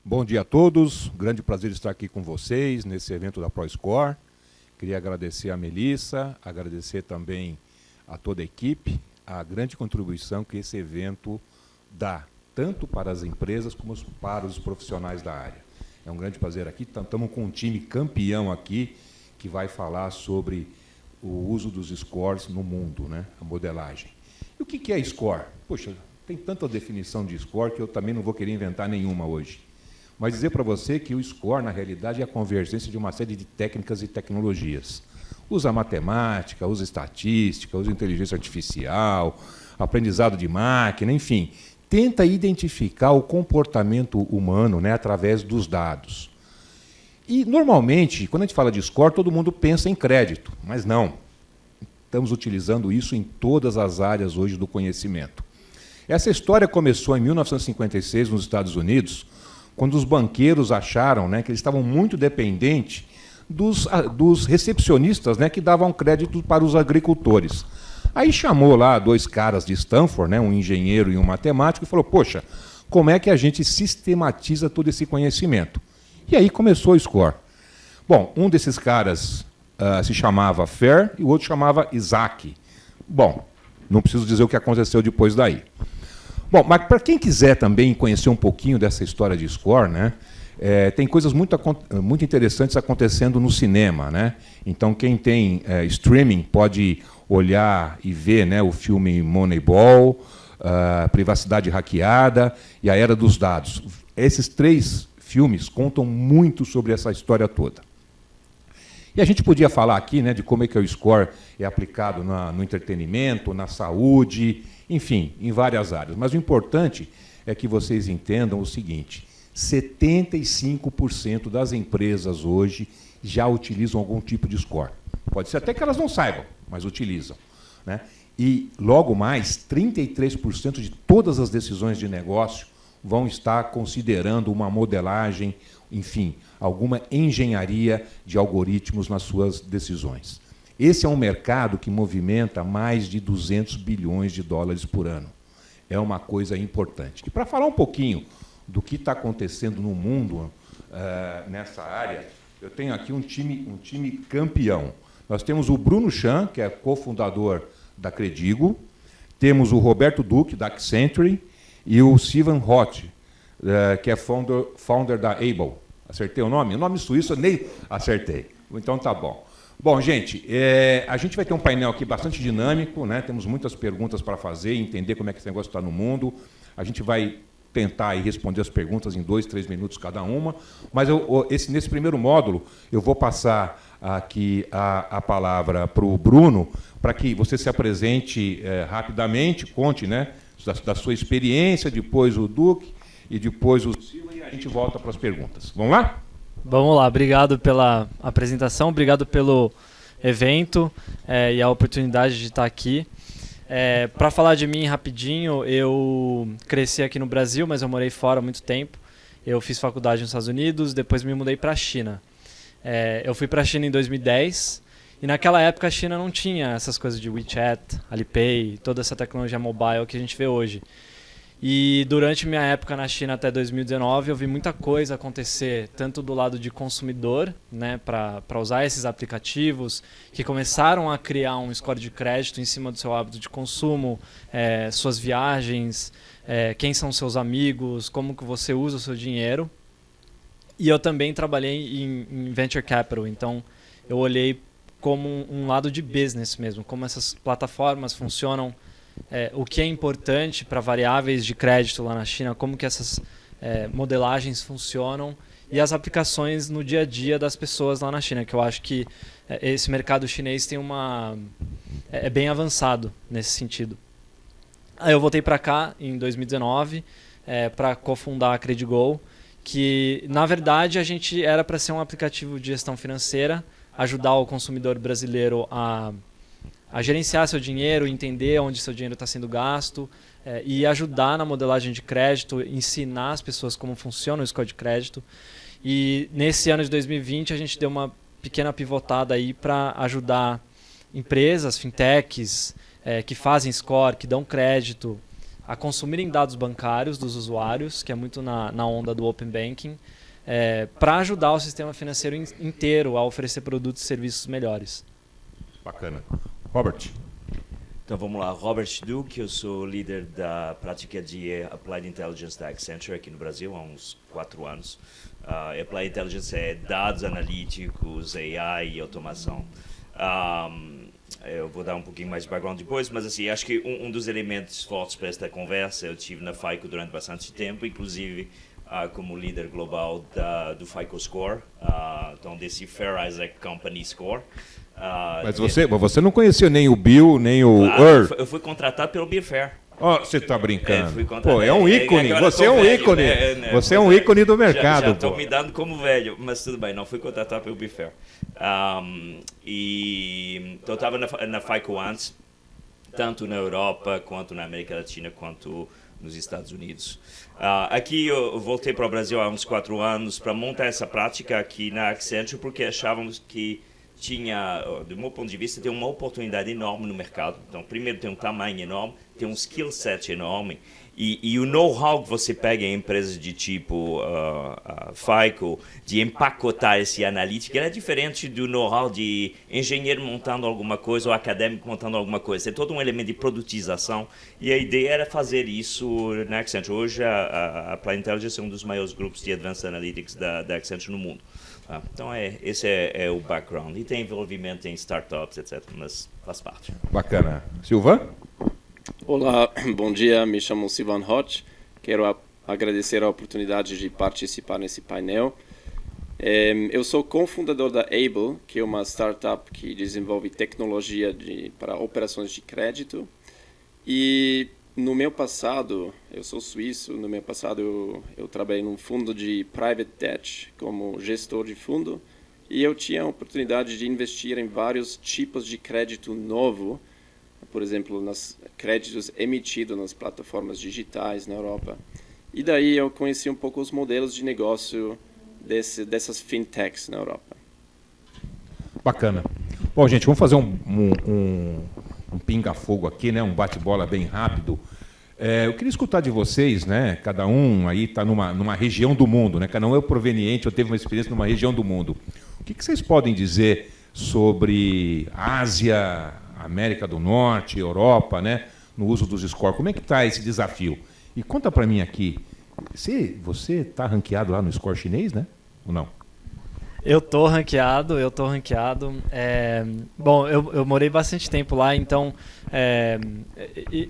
Bom dia a todos, grande prazer estar aqui com vocês nesse evento da ProScore. Queria agradecer a Melissa, agradecer também a toda a equipe, a grande contribuição que esse evento dá, tanto para as empresas como para os profissionais da área. É um grande prazer aqui, estamos com um time campeão aqui, que vai falar sobre o uso dos scores no mundo, né? A modelagem. E o que é score? Poxa, tem tanta definição de score que eu também não vou querer inventar nenhuma hoje. Mas dizer para você que o score, na realidade, é a convergência de uma série de técnicas e tecnologias. Usa matemática, usa estatística, usa inteligência artificial, aprendizado de máquina, enfim. Tenta identificar o comportamento humano, né, através dos dados. E, normalmente, quando a gente fala de score, todo mundo pensa em crédito, mas não. Estamos utilizando isso em todas as áreas hoje do conhecimento. Essa história começou em 1956, nos Estados Unidos, quando os banqueiros acharam, né, que eles estavam muito dependentes dos recepcionistas, né, que davam crédito para os agricultores. Aí chamou lá dois caras de Stanford, né, um engenheiro e um matemático, e falou, poxa, como é que a gente sistematiza todo esse conhecimento? E aí começou o score. Bom, um desses caras se chamava Fair e o outro chamava Isaac. Bom, não preciso dizer o que aconteceu depois daí. Bom, mas para quem quiser também conhecer um pouquinho dessa história de score, né, tem coisas muito interessantes acontecendo no cinema, né? Então, quem tem streaming pode olhar e ver, né, o filme Moneyball, Privacidade Hackeada e A Era dos Dados. Esses três filmes contam muito sobre essa história toda. E a gente podia falar aqui, né, de como é que o score é aplicado no entretenimento, na saúde, enfim, em várias áreas. Mas o importante é que vocês entendam o seguinte, 75% das empresas hoje já utilizam algum tipo de score. Pode ser até que elas não saibam, mas utilizam, né? E, logo mais, 33% de todas as decisões de negócio vão estar considerando uma modelagem, enfim, alguma engenharia de algoritmos nas suas decisões. Esse é um mercado que movimenta mais de 200 bilhões de dólares por ano. É uma coisa importante. E para falar um pouquinho do que está acontecendo no mundo nessa área, eu tenho aqui um time campeão. Nós temos o Bruno Chan, que é cofundador da Credigo, temos o Roberto Duque, da Accenture, e o Sivan Roth, que é founder da Able. Acertei o nome? O nome suíço eu nem acertei. Então tá bom. Bom, gente, a gente vai ter um painel aqui bastante dinâmico, né? Temos muitas perguntas para fazer, entender como é que esse negócio está no mundo. A gente vai tentar aí responder as perguntas em 2, 3 minutos cada uma, mas nesse primeiro módulo eu vou passar aqui a palavra para o Bruno, para que você se apresente rapidamente, conte, né, da sua experiência, depois o Duque e depois o Silva, e a gente volta para as perguntas. Vamos lá? Vamos lá, obrigado pela apresentação, obrigado pelo evento e a oportunidade de estar aqui. Para falar de mim rapidinho, eu cresci aqui no Brasil, mas eu morei fora há muito tempo. Eu fiz faculdade nos Estados Unidos, depois me mudei para a China. Eu fui para a China em 2010 e naquela época a China não tinha essas coisas de WeChat, Alipay, toda essa tecnologia mobile que a gente vê hoje. E durante minha época na China até 2019 eu vi muita coisa acontecer, tanto do lado de consumidor, né, para usar esses aplicativos, que começaram a criar um score de crédito em cima do seu hábito de consumo, suas viagens, quem são seus amigos, como que você usa o seu dinheiro. E eu também trabalhei em Venture Capital, então eu olhei como um lado de business mesmo, como essas plataformas funcionam, o que é importante para variáveis de crédito lá na China, como que essas modelagens funcionam e as aplicações no dia a dia das pessoas lá na China, que eu acho que esse mercado chinês tem é bem avançado nesse sentido. Aí eu voltei para cá em 2019 para cofundar a Credigo, que na verdade a gente era para ser um aplicativo de gestão financeira, ajudar o consumidor brasileiro a gerenciar seu dinheiro, entender onde seu dinheiro está sendo gasto e ajudar na modelagem de crédito, ensinar as pessoas como funciona o score de crédito. E nesse ano de 2020 a gente deu uma pequena pivotada aí para ajudar empresas, fintechs, que fazem score, que dão crédito, a consumirem dados bancários dos usuários, que é muito na onda do Open Banking, para ajudar o sistema financeiro inteiro a oferecer produtos e serviços melhores. Bacana. Robert. Então vamos lá, Robert Duque, eu sou líder da prática de Applied Intelligence da Accenture aqui no Brasil há uns 4 anos. Applied Intelligence é dados analíticos, AI e automação. Eu vou dar um pouquinho mais de background depois, mas assim, acho que um dos elementos fortes para esta conversa, eu tive na FICO durante bastante tempo, inclusive como líder global do FICO Score, então desse Fair Isaac Company Score. Mas você não conhecia nem o Bill, nem o Earl? Eu fui contratado pelo Bill Fair. Você está brincando. Pô, é um ícone. Você é um velho, ícone. Você é um ícone do mercado. Já estou me dando como velho, mas tudo bem, não fui contratado pelo Bill Fair. Então eu estava na FICO antes, tanto na Europa, quanto na América Latina, quanto nos Estados Unidos. Aqui eu voltei para o Brasil há uns 4 anos para montar essa prática aqui na Accenture, porque achávamos que tinha, do meu ponto de vista, tem uma oportunidade enorme no mercado. Então, primeiro, tem um tamanho enorme, tem um skill set enorme, e o know-how que você pega em empresas de tipo FICO, de empacotar esse analítico, é diferente do know-how de engenheiro montando alguma coisa ou acadêmico montando alguma coisa. Tem todo um elemento de produtização, e a ideia era fazer isso na Accenture. Hoje, a Applied Intelligence é um dos maiores grupos de Advanced Analytics da Accenture no mundo. Então, esse é o background. E tem envolvimento em startups, etc., mas faz parte. Bacana. Silvan? Olá, bom dia. Me chamo Silvan Hodge. Quero agradecer a oportunidade de participar nesse painel. Eu sou cofundador da Able, que é uma startup que desenvolve tecnologia para operações de crédito. E no meu passado, eu sou suíço, no meu passado eu trabalhei num fundo de private debt como gestor de fundo, e eu tinha a oportunidade de investir em vários tipos de crédito novo, por exemplo, nos créditos emitidos nas plataformas digitais na Europa. E daí eu conheci um pouco os modelos de negócio dessas fintechs na Europa. Bacana. Bom, gente, vamos fazer um pinga-fogo aqui, né? Um bate-bola bem rápido. Eu queria escutar de vocês, né? Cada um aí está numa região do mundo, né? Cada um é proveniente, ou teve uma experiência numa região do mundo. O que vocês podem dizer sobre Ásia, América do Norte, Europa, né? No uso dos scores? Como é que está esse desafio? E conta para mim aqui, você está ranqueado lá no score chinês, né? Ou não? Eu tô ranqueado. Bom, eu morei bastante tempo lá, então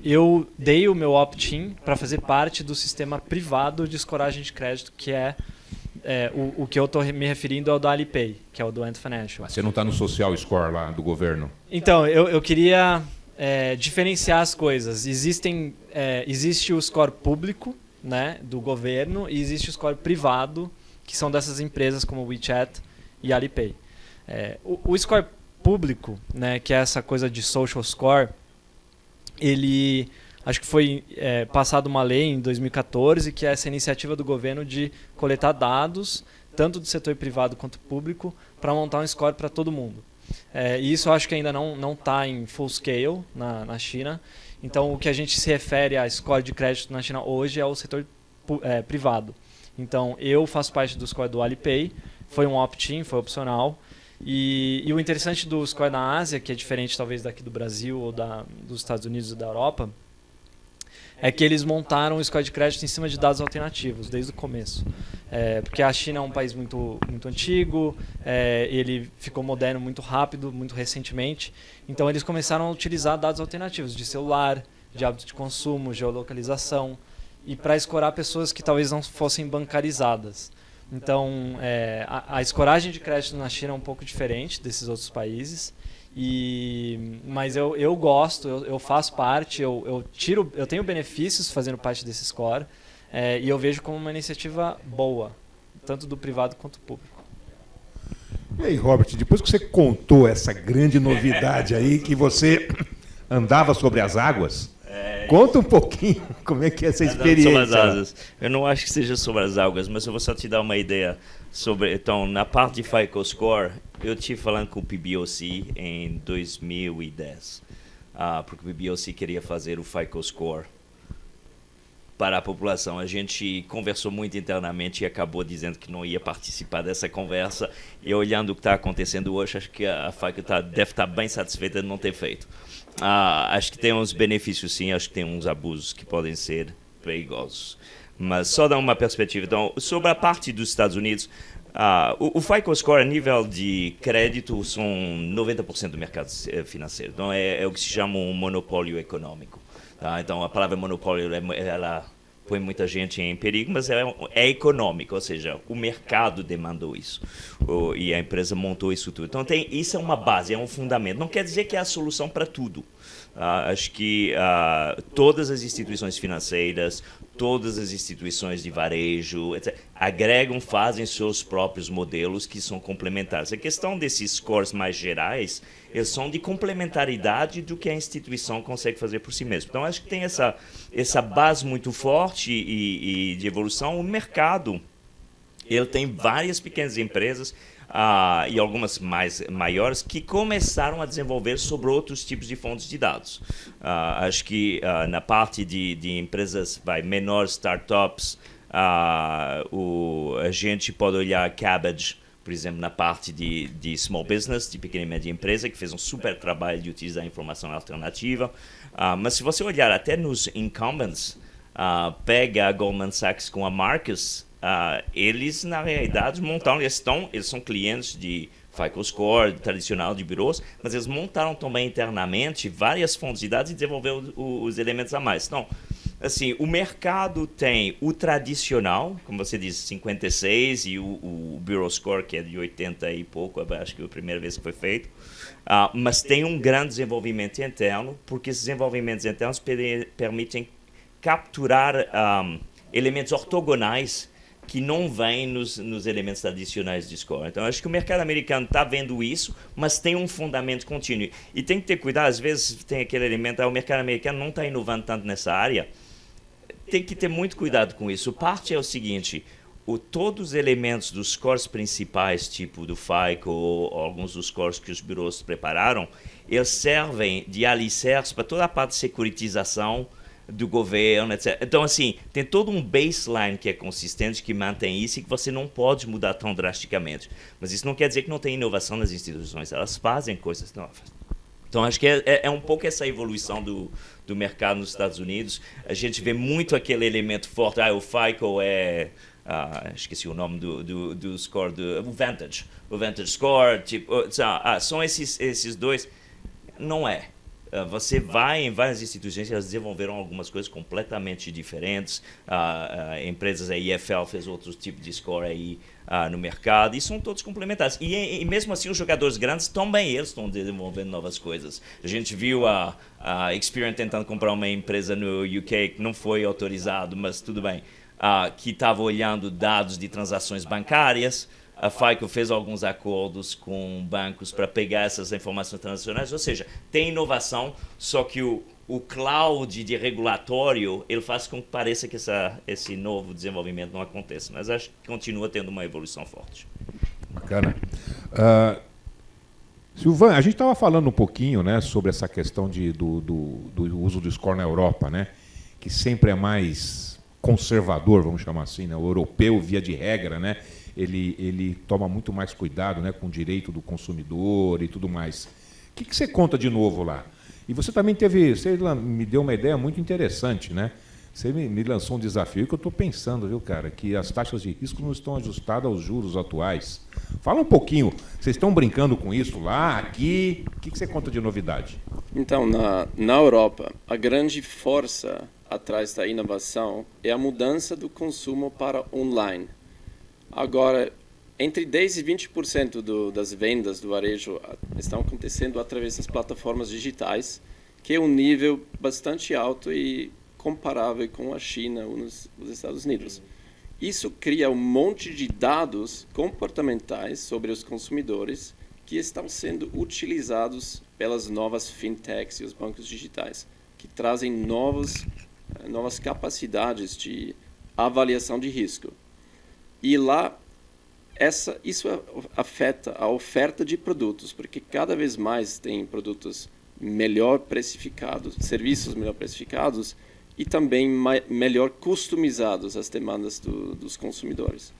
eu dei o meu opt-in para fazer parte do sistema privado de escoragem de crédito, que o que eu estou me referindo é o do Alipay, que é o do Ant Financial. Você não está no social score lá do governo? Então, eu queria diferenciar as coisas. Existe o score público, né, do governo, e existe o score privado, que são dessas empresas como WeChat e Alipay. O score público, né, que é essa coisa de social score, acho que foi passada uma lei em 2014, que é essa iniciativa do governo de coletar dados, tanto do setor privado quanto público, para montar um score para todo mundo. E isso eu acho que ainda não está em full scale na China. Então, o que a gente se refere a score de crédito na China hoje é o setor privado. Então, eu faço parte do score do Alipay, foi um opt-in, foi opcional. E o interessante do score na Ásia, que é diferente talvez daqui do Brasil ou dos Estados Unidos ou da Europa, é que eles montaram o score de crédito em cima de dados alternativos, desde o começo. Porque a China é um país muito, muito antigo, ele ficou moderno muito rápido, muito recentemente. Então, eles começaram a utilizar dados alternativos de celular, de hábito de consumo, geolocalização, e para escorar pessoas que talvez não fossem bancarizadas. Então, a escoragem de crédito na China é um pouco diferente desses outros países, mas eu gosto, eu faço parte, eu tenho benefícios fazendo parte desse score, e eu vejo como uma iniciativa boa, tanto do privado quanto do público. E aí, Robert, depois que você contou essa grande novidade aí, que você andava sobre as águas, conta um pouquinho como é que é essa experiência. Sobre as asas. Eu não acho que seja sobre as águas, mas eu vou só te dar uma ideia sobre. Então, na parte de FICO Score, eu estive falando com o PBOC em 2010, porque o PBOC queria fazer o FICO Score para a população. A gente conversou muito internamente e acabou dizendo que não ia participar dessa conversa. E olhando o que está acontecendo hoje, acho que a FICO deve estar bem satisfeita de não ter feito. Acho que tem uns benefícios, sim. Acho que tem uns abusos que podem ser perigosos. Mas só dar uma perspectiva. Então, sobre a parte dos Estados Unidos, o FICO Score, a nível de crédito, são 90% do mercado financeiro. Então, é o que se chama um monopólio econômico. Tá? Então, a palavra monopólio, ela põe muita gente em perigo, mas é econômico, ou seja, o mercado demandou isso. E a empresa montou isso tudo. Então, isso é uma base, é um fundamento. Não quer dizer que é a solução para tudo. Acho que todas as instituições financeiras, todas as instituições de varejo, etc., agregam, fazem seus próprios modelos que são complementares. A questão desses scores mais gerais, eles são de complementaridade do que a instituição consegue fazer por si mesma. Então, acho que tem essa base muito forte e de evolução. O mercado, ele tem várias pequenas empresas e algumas maiores que começaram a desenvolver sobre outros tipos de fontes de dados. Acho que na parte de empresas menores, startups, a gente pode olhar Kabbage, por exemplo, na parte de small business, de pequena e média empresa, que fez um super trabalho de utilizar a informação alternativa. Mas se você olhar até nos incumbents, pega a Goldman Sachs com a Marcus, eles, na realidade, montaram, eles são clientes de FICO Score, tradicional de bureaus, mas eles montaram também internamente várias fontes de dados e desenvolveram os elementos a mais. Então, assim, o mercado tem o tradicional, como você disse, 56, e o Bureau Score, que é de 80 e pouco, acho que é a primeira vez que foi feito. Mas tem um grande desenvolvimento interno, porque esses desenvolvimentos internos permitem capturar elementos ortogonais que não vêm nos elementos tradicionais de score. Então, acho que o mercado americano está vendo isso, mas tem um fundamento contínuo. E tem que ter cuidado, às vezes tem aquele elemento, o mercado americano não está inovando tanto nessa área. Tem que ter muito cuidado com isso. Parte é o seguinte, todos os elementos dos scores principais, tipo do FICO ou alguns dos scores que os bureaus prepararam, eles servem de alicerce para toda a parte de securitização do governo, etc. Então, assim, tem todo um baseline que é consistente, que mantém isso e que você não pode mudar tão drasticamente. Mas isso não quer dizer que não tem inovação nas instituições. Elas fazem coisas novas. Então, acho que é um pouco essa evolução do mercado nos Estados Unidos. A gente vê muito aquele elemento forte. O FICO é... esqueci o nome do score, o Vantage. O Vantage Score, tipo... são esses dois. Não é. Você vai em várias instituições, elas desenvolveram algumas coisas completamente diferentes. Empresas, a EFL fez outros tipos de score aí no mercado, e são todos complementares. E mesmo assim, os jogadores grandes também eles estão desenvolvendo novas coisas. A gente viu a Experian tentando comprar uma empresa no UK que não foi autorizado, mas tudo bem, que estava olhando dados de transações bancárias. A FICO fez alguns acordos com bancos para pegar essas informações transacionais, ou seja, tem inovação, só que o cloud de regulatório, ele faz com que pareça que esse novo desenvolvimento não aconteça, mas acho que continua tendo uma evolução forte. Bacana. Silvan, a gente estava falando um pouquinho, né, sobre essa questão do uso do score na Europa, né, que sempre é mais conservador, vamos chamar assim, né, o europeu, via de regra, né, ele toma muito mais cuidado, né, com o direito do consumidor e tudo mais. O que você conta de novo lá? E você também você me deu uma ideia muito interessante, né? Você me lançou um desafio que eu estou pensando, viu, cara, que as taxas de risco não estão ajustadas aos juros atuais. Fala um pouquinho, vocês estão brincando com isso lá, aqui? O que você conta de novidade? Então, na Europa, a grande força atrás da inovação é a mudança do consumo para online. Agora, entre 10% e 20% das vendas do varejo estão acontecendo através das plataformas digitais, que é um nível bastante alto e comparável com a China ou os Estados Unidos. Isso cria um monte de dados comportamentais sobre os consumidores que estão sendo utilizados pelas novas fintechs e os bancos digitais, que trazem novas capacidades de avaliação de risco. E lá, isso afeta a oferta de produtos, porque cada vez mais tem produtos melhor precificados, serviços melhor precificados, e também melhor customizados às demandas dos consumidores.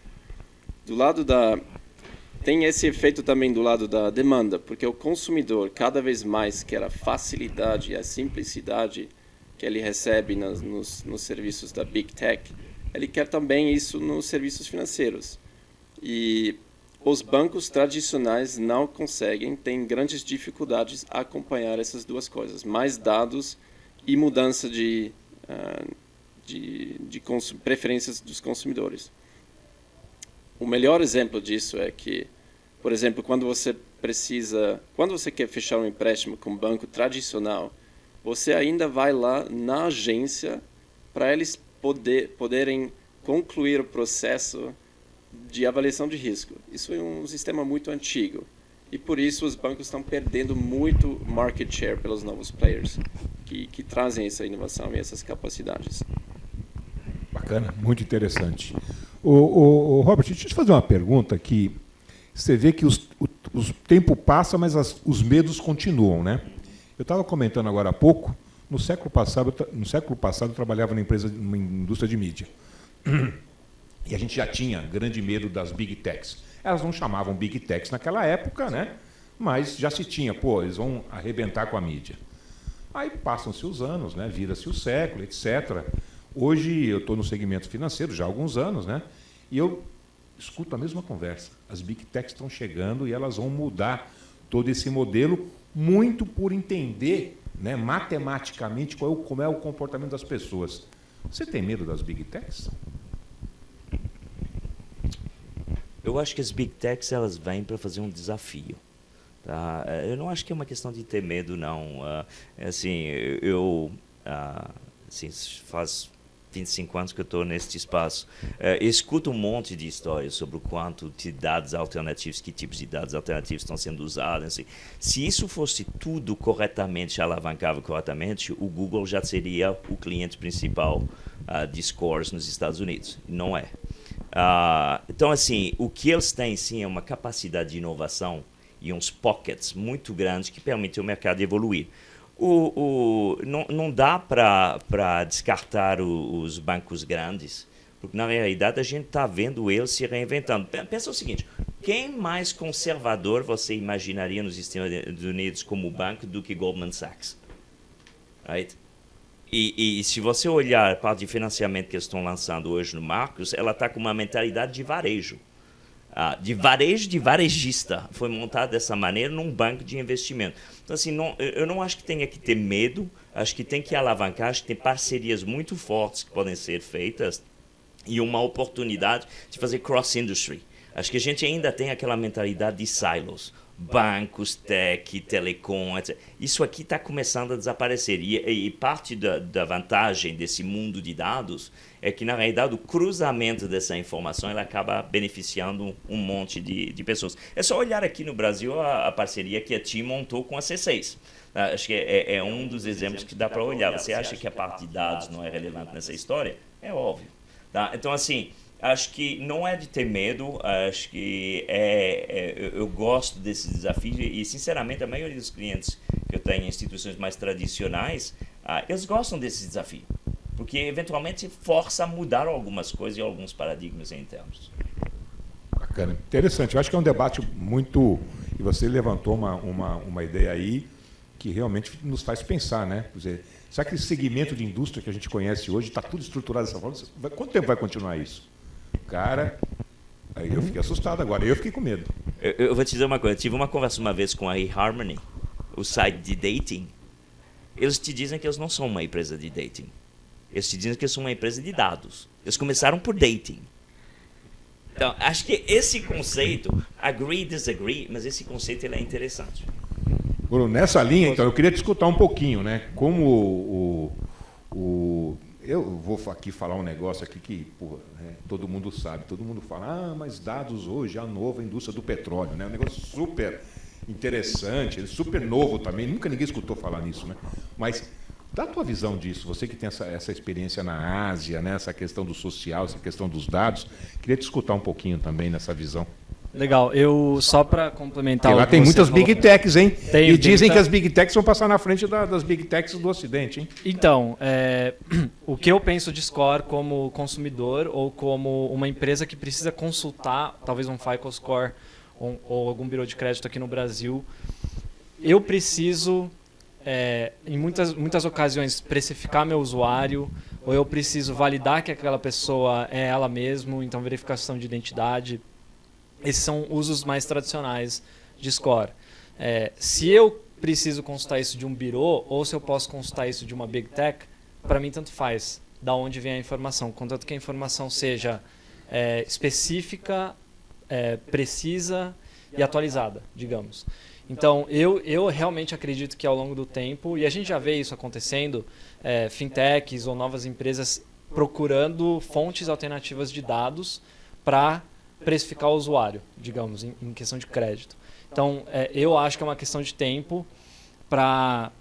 Tem esse efeito também do lado da demanda, porque o consumidor cada vez mais quer a facilidade e a simplicidade que ele recebe nos serviços da Big Tech. Ele quer também isso nos serviços financeiros. E os bancos tradicionais não conseguem, têm grandes dificuldades a acompanhar essas duas coisas. Mais dados e mudança de preferências dos consumidores. O melhor exemplo disso é que, por exemplo, quando você quer fechar um empréstimo com um banco tradicional, você ainda vai lá na agência para eles poderem concluir o processo de avaliação de risco. Isso é um sistema muito antigo e por isso os bancos estão perdendo muito market share pelos novos players que trazem essa inovação e essas capacidades. Bacana, muito interessante. O Robert, deixa eu te fazer uma pergunta que você vê que o tempo passa, mas os medos continuam, né? Eu estava comentando agora há pouco, no século passado eu trabalhava numa indústria de mídia. E a gente já tinha grande medo das Big Techs. Elas não chamavam Big Techs naquela época, né? Mas já se tinha, eles vão arrebentar com a mídia. Aí passam-se os anos, né? Vira-se o século, etc. Hoje eu estou no segmento financeiro já há alguns anos, né? E eu escuto a mesma conversa. As Big Techs estão chegando e elas vão mudar todo esse modelo muito por entender, né, matematicamente como é o comportamento das pessoas. Você tem medo das Big Techs? Eu acho que as Big Techs elas vêm para fazer um desafio. Tá? Eu não acho que é uma questão de ter medo, não. Faz 25 anos que eu estou neste espaço. Escuto um monte de histórias sobre o quanto de dados alternativos, que tipos de dados alternativos estão sendo usados. Assim. Se isso fosse tudo corretamente, alavancável corretamente, o Google já seria o cliente principal de scores nos Estados Unidos. Não é. Então, assim, o que eles têm, sim, é uma capacidade de inovação e uns pockets muito grandes que permitem o mercado evoluir. Não dá para descartar os bancos grandes, porque, na realidade, a gente está vendo eles se reinventando. Pensa o seguinte, quem mais conservador você imaginaria nos Estados Unidos como banco do que Goldman Sachs? Right? E se você olhar a parte de financiamento que eles estão lançando hoje no Marcos, ela está com uma mentalidade de varejo. De varejista. Foi montado dessa maneira num banco de investimento. Então, assim, eu não acho que tenha que ter medo, acho que tem que alavancar, acho que tem parcerias muito fortes que podem ser feitas e uma oportunidade de fazer cross-industry. Acho que a gente ainda tem aquela mentalidade de silos. Bancos, tech, telecom, etc. Isso aqui está começando a desaparecer. E parte da vantagem desse mundo de dados é que, na realidade, o cruzamento dessa informação ela acaba beneficiando um monte de pessoas. É só olhar aqui no Brasil a parceria que a TIM montou com a C6. Acho que é um dos exemplos que dá para olhar. Você acha que a parte de dados não é relevante nessa história? É óbvio. Tá? Então, assim... Acho que não é de ter medo, acho que eu gosto desse desafio e, sinceramente, a maioria dos clientes que eu tenho em instituições mais tradicionais, eles gostam desse desafio, porque, eventualmente, força a mudar algumas coisas e alguns paradigmas internos. Bacana, interessante. Eu acho que é um debate muito... E você levantou uma ideia aí que realmente nos faz pensar, né? Quer dizer, será que esse segmento de indústria que a gente conhece hoje está tudo estruturado dessa forma? Quanto tempo vai continuar isso? Cara, aí eu fiquei assustado agora, eu fiquei com medo. Eu vou te dizer uma coisa, eu tive uma conversa uma vez com a eHarmony, o site de dating. Eles te dizem que eles não são uma empresa de dating. Eles te dizem que eles são uma empresa de dados. Eles começaram por dating. Então, acho que esse conceito, agree, disagree, mas esse conceito ele é interessante. Bruno, nessa linha, então, eu queria te escutar um pouquinho, né? Como eu vou aqui falar um negócio aqui que todo mundo sabe, todo mundo fala, mas dados hoje é a nova indústria do petróleo, né? Um negócio super interessante, super novo também, nunca ninguém escutou falar nisso, né? Mas dá a tua visão disso, você que tem essa experiência na Ásia, né? Essa questão do social, essa questão dos dados, queria te escutar um pouquinho também nessa visão. Legal. Eu, só para complementar... Porque lá tem muitas Big Techs, hein? Tem, e dizem que as Big Techs vão passar na frente das Big Techs do Ocidente, hein? Então, o que eu penso de score como consumidor ou como uma empresa que precisa consultar, talvez um FICO Score ou algum bureau de crédito aqui no Brasil, eu preciso, em muitas ocasiões, precificar meu usuário, ou eu preciso validar que aquela pessoa é ela mesma, então verificação de identidade. Esses são usos mais tradicionais de score. Se eu preciso consultar isso de um bureau, ou se eu posso consultar isso de uma Big Tech, para mim tanto faz, da onde vem a informação. Contanto que a informação seja específica, precisa e atualizada, digamos. Então, eu realmente acredito que ao longo do tempo, e a gente já vê isso acontecendo, fintechs ou novas empresas procurando fontes alternativas de dados para precificar o usuário, digamos, em questão de crédito. Então, eu acho que é uma questão de tempo para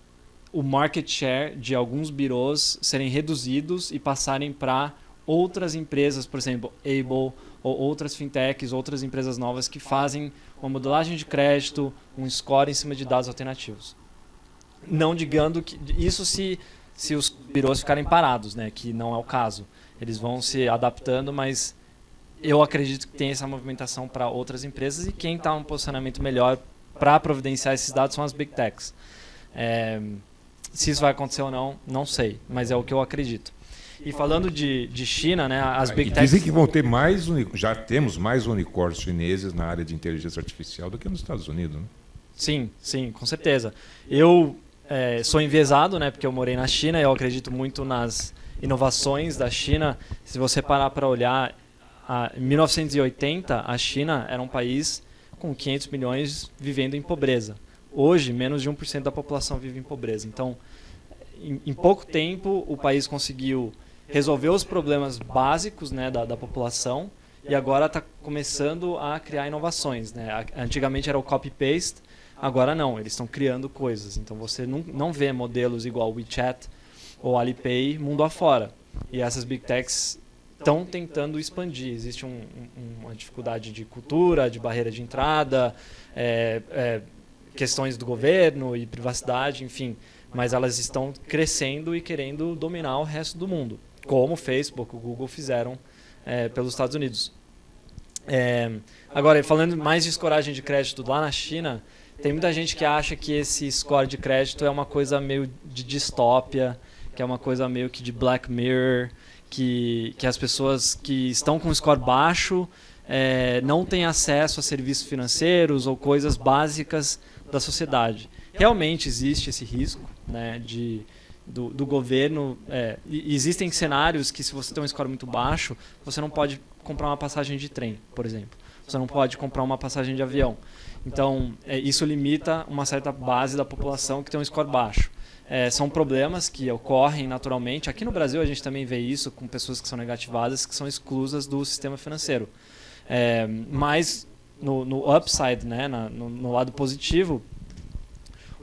o market share de alguns birôs serem reduzidos e passarem para outras empresas, por exemplo, Able, ou outras fintechs, outras empresas novas que fazem uma modelagem de crédito, um score em cima de dados alternativos. Não digando que isso se os birôs ficarem parados, né, que não é o caso. Eles vão se adaptando, mas eu acredito que tem essa movimentação para outras empresas e quem está em um posicionamento melhor para providenciar esses dados são as Big Techs. Se isso vai acontecer ou não, não sei, mas é o que eu acredito. E falando de China, né, as Big Techs... Dizem que vão ter já temos mais unicórnios chineses na área de inteligência artificial do que nos Estados Unidos, né? Sim, com certeza. Eu sou enviesado, né, porque eu morei na China e eu acredito muito nas inovações da China. Se você parar para olhar, em 1980, a China era um país com 500 milhões vivendo em pobreza. Hoje, menos de 1% da população vive em pobreza. Então, em pouco tempo, o país conseguiu resolver os problemas básicos, né, da população e agora está começando a criar inovações, né? Antigamente era o copy-paste, agora não, eles estão criando coisas. Então, você não vê modelos igual WeChat ou Alipay mundo afora. E essas Big Techs estão tentando expandir. Existe uma dificuldade de cultura, de barreira de entrada, questões do governo e privacidade, enfim. Mas elas estão crescendo e querendo dominar o resto do mundo, como o Facebook, o Google fizeram pelos Estados Unidos. Agora, falando mais de escoragem de crédito lá na China, tem muita gente que acha que esse score de crédito é uma coisa meio de distópia, que é uma coisa meio que de Black Mirror, que as pessoas que estão com score baixo não têm acesso a serviços financeiros ou coisas básicas da sociedade. Realmente existe esse risco, né, do governo. Existem cenários que, se você tem um score muito baixo, você não pode comprar uma passagem de trem, por exemplo. Você não pode comprar uma passagem de avião. Então, isso limita uma certa base da população que tem um score baixo. São problemas que ocorrem naturalmente. Aqui no Brasil a gente também vê isso com pessoas que são negativadas, que são exclusas do sistema financeiro. Mas no upside, né, no lado positivo,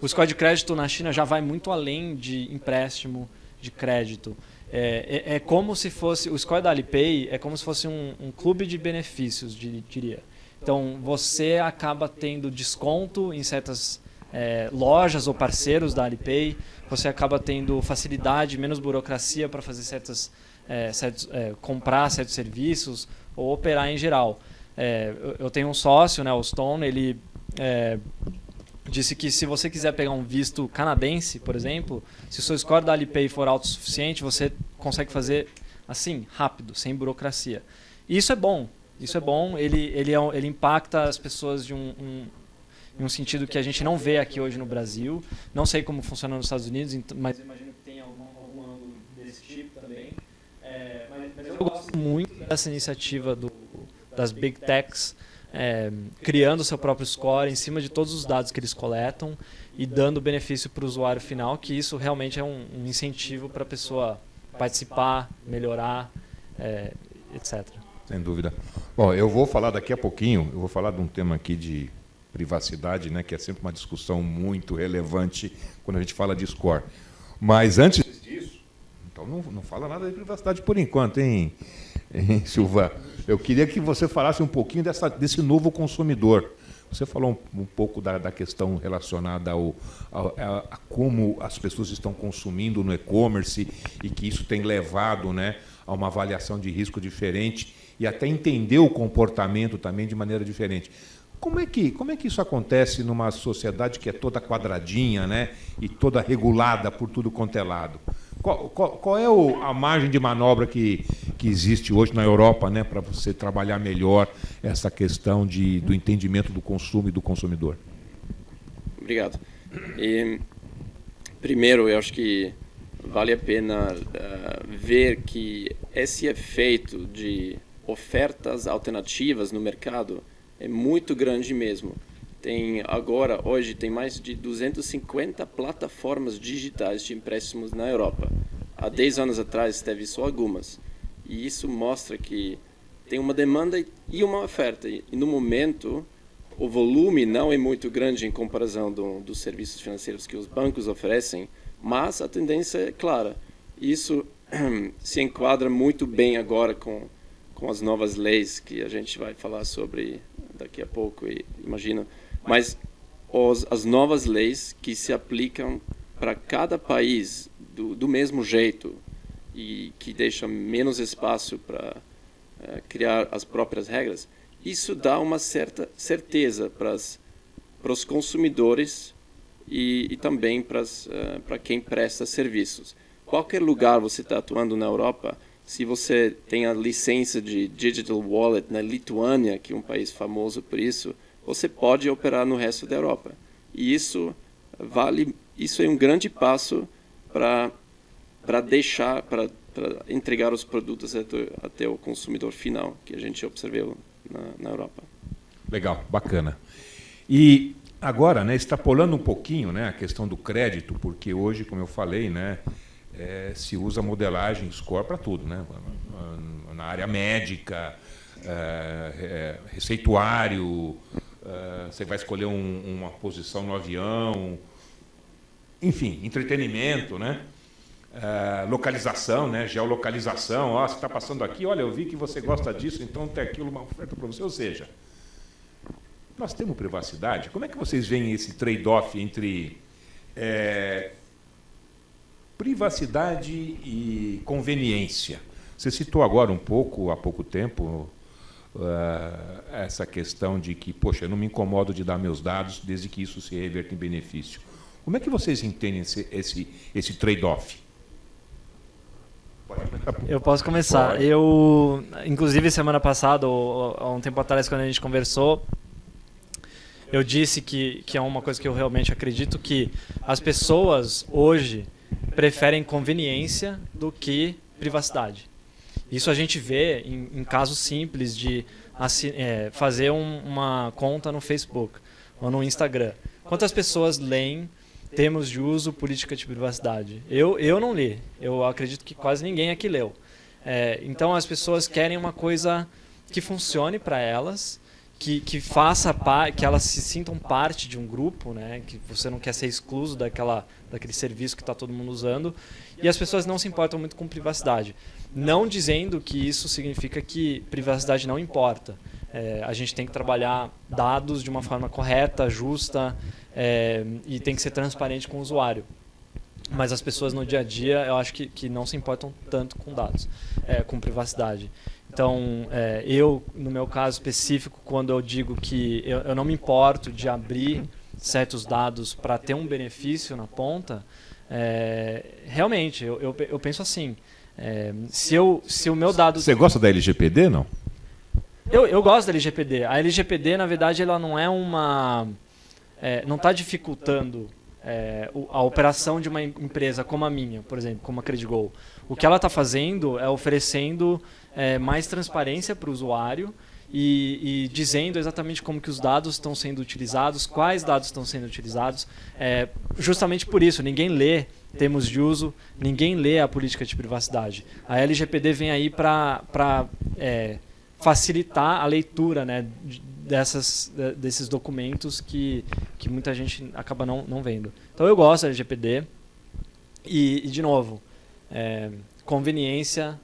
o score de crédito na China já vai muito além de empréstimo de crédito. É como se fosse, o score da Alipay é como se fosse um clube de benefícios, diria. Então, você acaba tendo desconto em certas lojas ou parceiros da Alipay, você acaba tendo facilidade, menos burocracia para fazer comprar certos serviços ou operar em geral. Eu tenho um sócio, né, o Stone, ele disse que se você quiser pegar um visto canadense, por exemplo, se o seu score da Alipay for alto o suficiente, você consegue fazer assim, rápido, sem burocracia. E isso é bom. Ele impacta as pessoas em um sentido que a gente não vê aqui hoje no Brasil. Não sei como funciona nos Estados Unidos, mas imagino que tem algum ângulo desse tipo também. Mas eu gosto muito dessa iniciativa das Big Techs, criando o seu próprio score em cima de todos os dados que eles coletam e dando benefício para o usuário final, que isso realmente é um incentivo para a pessoa participar, melhorar, etc. Sem dúvida. Bom, eu vou falar daqui a pouquinho, eu vou falar de um tema aqui de privacidade, né, que é sempre uma discussão muito relevante quando a gente fala de score. Mas antes disso, então não fala nada de privacidade por enquanto, hein Silva? Eu queria que você falasse um pouquinho desse novo consumidor. Você falou um pouco da questão relacionada a como as pessoas estão consumindo no e-commerce e que isso tem levado, né, a uma avaliação de risco diferente e até entender o comportamento também de maneira diferente. Como é que isso acontece numa sociedade que é toda quadradinha, né, e toda regulada por tudo quanto é lado? Qual é a margem de manobra que existe hoje na Europa, né, para você trabalhar melhor essa questão do entendimento do consumo e do consumidor? Obrigado. Primeiro, eu acho que vale a pena ver que esse efeito de ofertas alternativas no mercado é muito grande mesmo. Hoje tem mais de 250 plataformas digitais de empréstimos na Europa. Há 10 anos atrás teve só algumas. E isso mostra que tem uma demanda e uma oferta. E no momento, o volume não é muito grande em comparação dos serviços financeiros que os bancos oferecem, mas a tendência é clara. Isso se enquadra muito bem agora com as novas leis que a gente vai falar sobre daqui a pouco, imagino. Mas as novas leis que se aplicam para cada país do mesmo jeito e que deixam menos espaço para criar as próprias regras, isso dá uma certa certeza para os consumidores e também para quem presta serviços. Qualquer lugar você está atuando na Europa, se você tem a licença de Digital Wallet na Lituânia, que é um país famoso por isso, você pode operar no resto da Europa. E isso é um grande passo para entregar os produtos até o consumidor final, que a gente observou na Europa. Legal, bacana. E agora, né, extrapolando um pouquinho, né, a questão do crédito, porque hoje, como eu falei, né, se usa modelagem score para tudo, né, na área médica, receituário, você vai escolher uma posição no avião, enfim, entretenimento, né? Localização, né? Geolocalização. Você está passando aqui, olha, eu vi que você gosta disso, então tem aquilo, uma oferta para você. Ou seja, nós temos privacidade. Como é que vocês veem esse trade-off entre privacidade e conveniência? Você citou agora um pouco, há pouco tempo, essa questão de que, poxa, eu não me incomodo de dar meus dados desde que isso se reverta em benefício. Como é que vocês entendem esse trade-off? Eu posso começar. Eu, inclusive, semana passada, ou há um tempo atrás, quando a gente conversou, eu disse que é uma coisa que eu realmente acredito, que as pessoas hoje preferem conveniência do que privacidade. Isso a gente vê em casos simples de fazer uma conta no Facebook ou no Instagram. Quantas pessoas leem termos de uso, política de privacidade? Eu não li. Eu acredito que quase ninguém aqui leu. Então as pessoas querem uma coisa que funcione para elas, que elas se sintam parte de um grupo, né? Que você não quer ser excluso daquele serviço que está todo mundo usando. E as pessoas não se importam muito com privacidade. Não dizendo que isso significa que privacidade não importa. A gente tem que trabalhar dados de uma forma correta, justa, e tem que ser transparente com o usuário. Mas as pessoas no dia a dia, eu acho que não se importam tanto com dados, com privacidade. Então, eu, no meu caso específico, quando eu digo que eu não me importo de abrir certos dados para ter um benefício na ponta, realmente, eu penso assim, se o meu dado... Você gosta da LGPD, não? Eu gosto da LGPD. A LGPD, na verdade, ela não é não está dificultando a operação de uma empresa como a minha, por exemplo, como a Credigo. O que ela está fazendo é oferecendo mais transparência para o usuário e dizendo exatamente como que os dados estão sendo utilizados, quais dados estão sendo utilizados. Justamente por isso, ninguém lê termos de uso, ninguém lê a política de privacidade. A LGPD vem aí para facilitar a leitura, né, desses documentos que muita gente acaba não vendo. Então eu gosto da LGPD e de novo, conveniência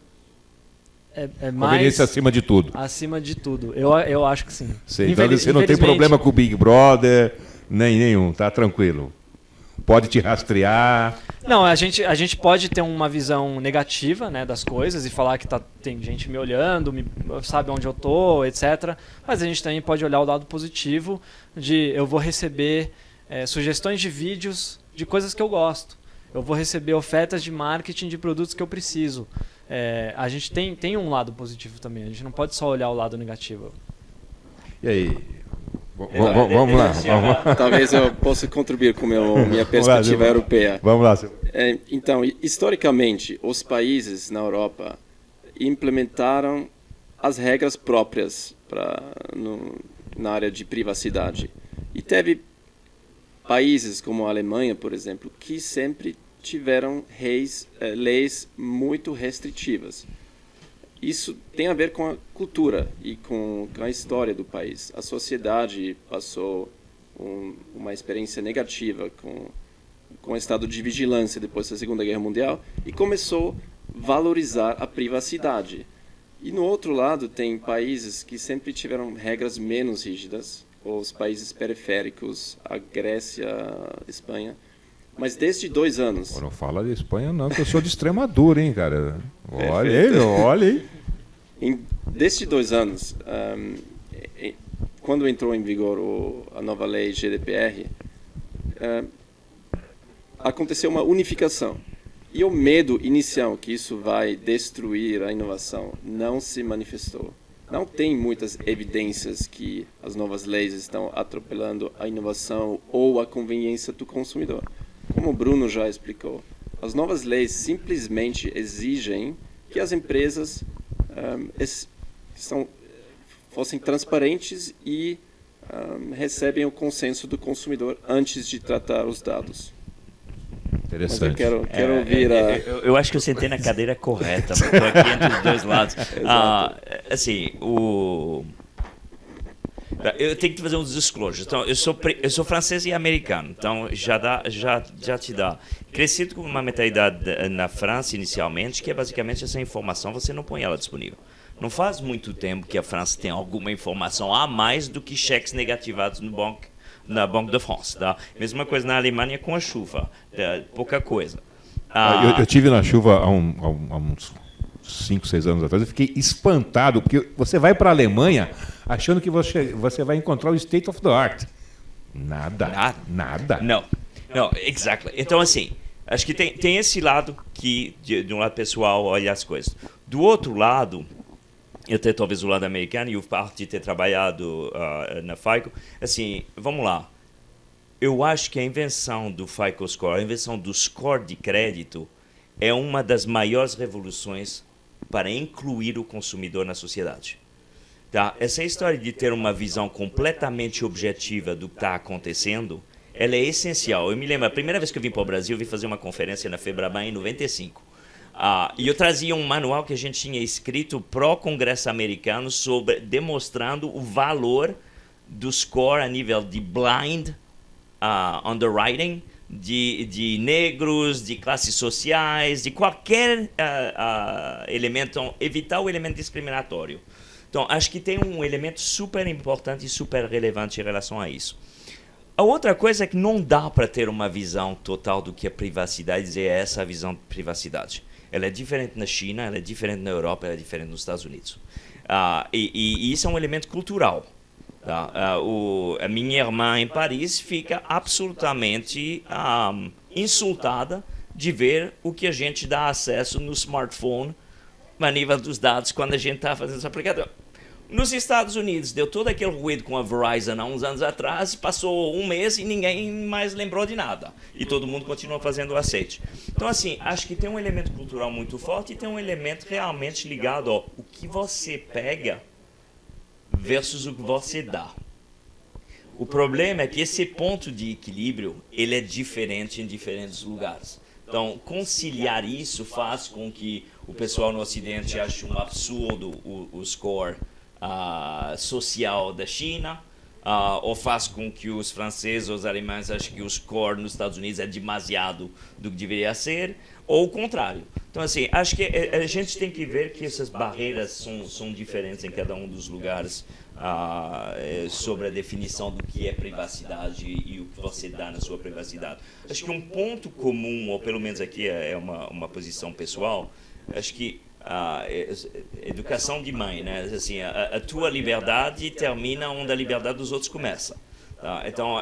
é mais... Conveniência acima de tudo. Acima de tudo. Eu acho que sim. Então você não tem problema com o Big Brother, nem nenhum, tá tranquilo. Pode te rastrear. Não, a gente pode ter uma visão negativa, né, das coisas e falar que tem gente me olhando, sabe onde eu tô, etc. Mas a gente também pode olhar o lado positivo de eu vou receber sugestões de vídeos de coisas que eu gosto. Eu vou receber ofertas de marketing de produtos que eu preciso. A gente tem um lado positivo também. A gente não pode só olhar o lado negativo. E aí? Vamos lá. Talvez eu possa contribuir com minha perspectiva europeia. Vamos lá. Então, historicamente, os países na Europa implementaram as regras próprias na área de privacidade. E teve países como a Alemanha, por exemplo, que sempre tiveram leis muito restritivas. Isso tem a ver com a cultura e com a história do país. A sociedade passou uma experiência negativa com o estado de vigilância depois da Segunda Guerra Mundial e começou a valorizar a privacidade. E no outro lado tem países que sempre tiveram regras menos rígidas, os países periféricos, a Grécia, a Espanha. Mas desde 2 anos... Não fala de Espanha não, que eu sou de Extremadura, hein, cara. Olha aí. Desde 2 anos, quando entrou em vigor a nova lei GDPR, aconteceu uma unificação. E o medo inicial que isso vai destruir a inovação não se manifestou. Não tem muitas evidências que as novas leis estão atropelando a inovação ou a conveniência do consumidor. Como o Bruno já explicou, as novas leis simplesmente exigem que as empresas fossem transparentes e recebem o consenso do consumidor antes de tratar os dados. Interessante. Mas eu quero ouvir a... Eu acho que eu sentei na cadeira correta, estou aqui entre os dois lados. Assim, eu tenho que fazer uns disclosures. Então, eu sou francês e americano, então já te dá. Crescido com uma mentalidade na França inicialmente, que é basicamente essa informação, você não põe ela disponível. Não faz muito tempo que a França tem alguma informação a mais do que cheques negativados na Banque de France. Tá? Mesma coisa na Alemanha com a chuva, pouca coisa. Eu tive na chuva há uns 5, 6 anos atrás, eu fiquei espantado, porque você vai para a Alemanha achando que você vai encontrar o state of the art. Nada. Não, exactly. Então, assim, acho que tem esse lado que, de um lado pessoal, olha as coisas. Do outro lado, até talvez o lado americano, e o fato de ter trabalhado na FICO, assim, vamos lá. Eu acho que a invenção do FICO Score, a invenção do score de crédito, é uma das maiores revoluções para incluir o consumidor na sociedade. Tá? Essa história de ter uma visão completamente objetiva do que está acontecendo, ela é essencial. Eu me lembro, a primeira vez que eu vim para o Brasil, eu vim fazer uma conferência na Febraban em 95. E eu trazia um manual que a gente tinha escrito pro Congresso americano demonstrando o valor do score a nível de blind underwriting, de negros, de classes sociais, de qualquer elemento, então, evitar o elemento discriminatório. Então, acho que tem um elemento super importante e super relevante em relação a isso. A outra coisa é que não dá para ter uma visão total do que é privacidade e dizer essa visão de privacidade. Ela é diferente na China, ela é diferente na Europa, ela é diferente nos Estados Unidos. E isso é um elemento cultural. Tá? A minha irmã em Paris fica absolutamente insultada de ver o que a gente dá acesso no smartphone a nível dos dados quando a gente está fazendo essa aplicação. Nos Estados Unidos deu todo aquele ruído com a Verizon há uns anos atrás, passou um mês e ninguém mais lembrou de nada. E todo mundo continua fazendo o aceite. Então, assim, acho que tem um elemento cultural muito forte e tem um elemento realmente ligado ao que você pega versus o que você dá. O problema é que esse ponto de equilíbrio, ele é diferente em diferentes lugares. Então, conciliar isso faz com que o pessoal no Ocidente ache um absurdo o score social da China, ou faz com que os franceses ou os alemães achem que o score nos Estados Unidos é demasiado do que deveria ser, ou o contrário. Então, assim, acho que a gente tem que ver que essas barreiras são diferentes em cada um dos lugares sobre a definição do que é privacidade e o que você dá na sua privacidade. Acho que um ponto comum, ou pelo menos aqui é uma posição pessoal, acho que educação de mãe, né? Assim, a tua liberdade termina onde a liberdade dos outros começa. Tá? Então,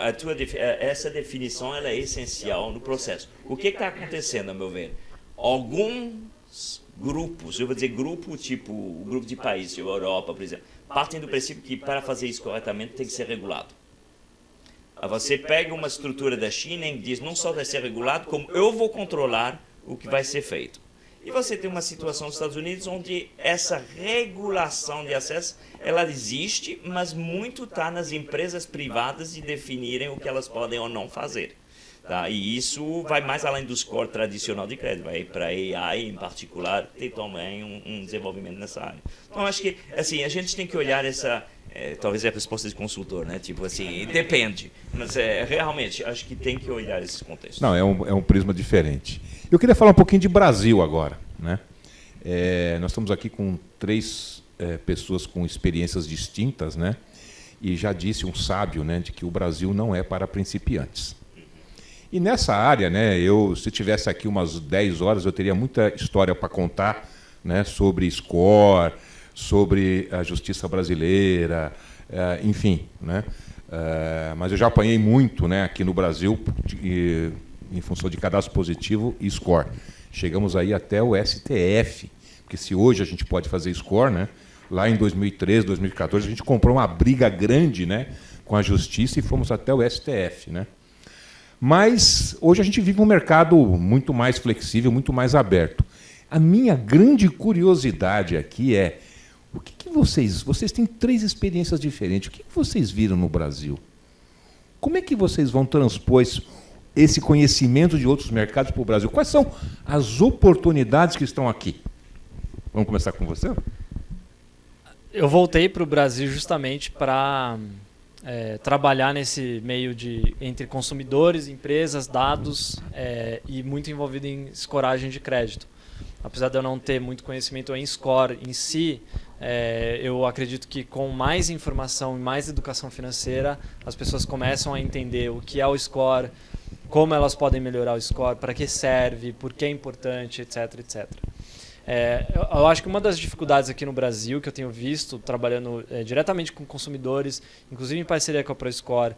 essa definição ela é essencial no processo. O que está acontecendo, a meu ver? Alguns grupos, eu vou dizer grupo tipo o grupo de países, tipo a Europa, por exemplo, partem do princípio que para fazer isso corretamente tem que ser regulado. Você pega uma estrutura da China e diz não só vai ser regulado, como eu vou controlar o que vai ser feito. E você tem uma situação nos Estados Unidos onde essa regulação de acesso, ela existe, mas muito está nas empresas privadas de definirem o que elas podem ou não fazer. Tá? E isso vai mais além do score tradicional de crédito, vai para AI em particular, tem também um desenvolvimento nessa área. Então, acho que assim, a gente tem que olhar essa... talvez é a resposta de consultor, né? Tipo assim, depende. Mas realmente, acho que tem que olhar esses contextos. Não, é um prisma diferente. Eu queria falar um pouquinho de Brasil agora, né? Nós estamos aqui com 3 pessoas com experiências distintas, né? E já disse um sábio, né, de que o Brasil não é para principiantes. E nessa área, né, se tivesse aqui umas 10 horas, eu teria muita história para contar, né, sobre score, sobre a justiça brasileira, enfim, né? Mas eu já apanhei muito, né, aqui no Brasil em função de cadastro positivo e score. Chegamos aí até o STF, porque se hoje a gente pode fazer score, né, lá em 2013, 2014, a gente comprou uma briga grande, né, com a justiça e fomos até o STF, né? Mas hoje a gente vive um mercado muito mais flexível, muito mais aberto. A minha grande curiosidade aqui é o que vocês têm 3 experiências diferentes, o que vocês viram no Brasil? Como é que vocês vão transpor esse conhecimento de outros mercados para o Brasil? Quais são as oportunidades que estão aqui? Vamos começar com você? Eu voltei para o Brasil justamente para trabalhar nesse meio entre consumidores, empresas, dados e muito envolvido em escoragem de crédito. Apesar de eu não ter muito conhecimento em score em si, eu acredito que com mais informação e mais educação financeira, as pessoas começam a entender o que é o score, como elas podem melhorar o score, para que serve, por que é importante, etc, etc. Eu acho que uma das dificuldades aqui no Brasil, que eu tenho visto, trabalhando diretamente com consumidores, inclusive em parceria com a ProScore,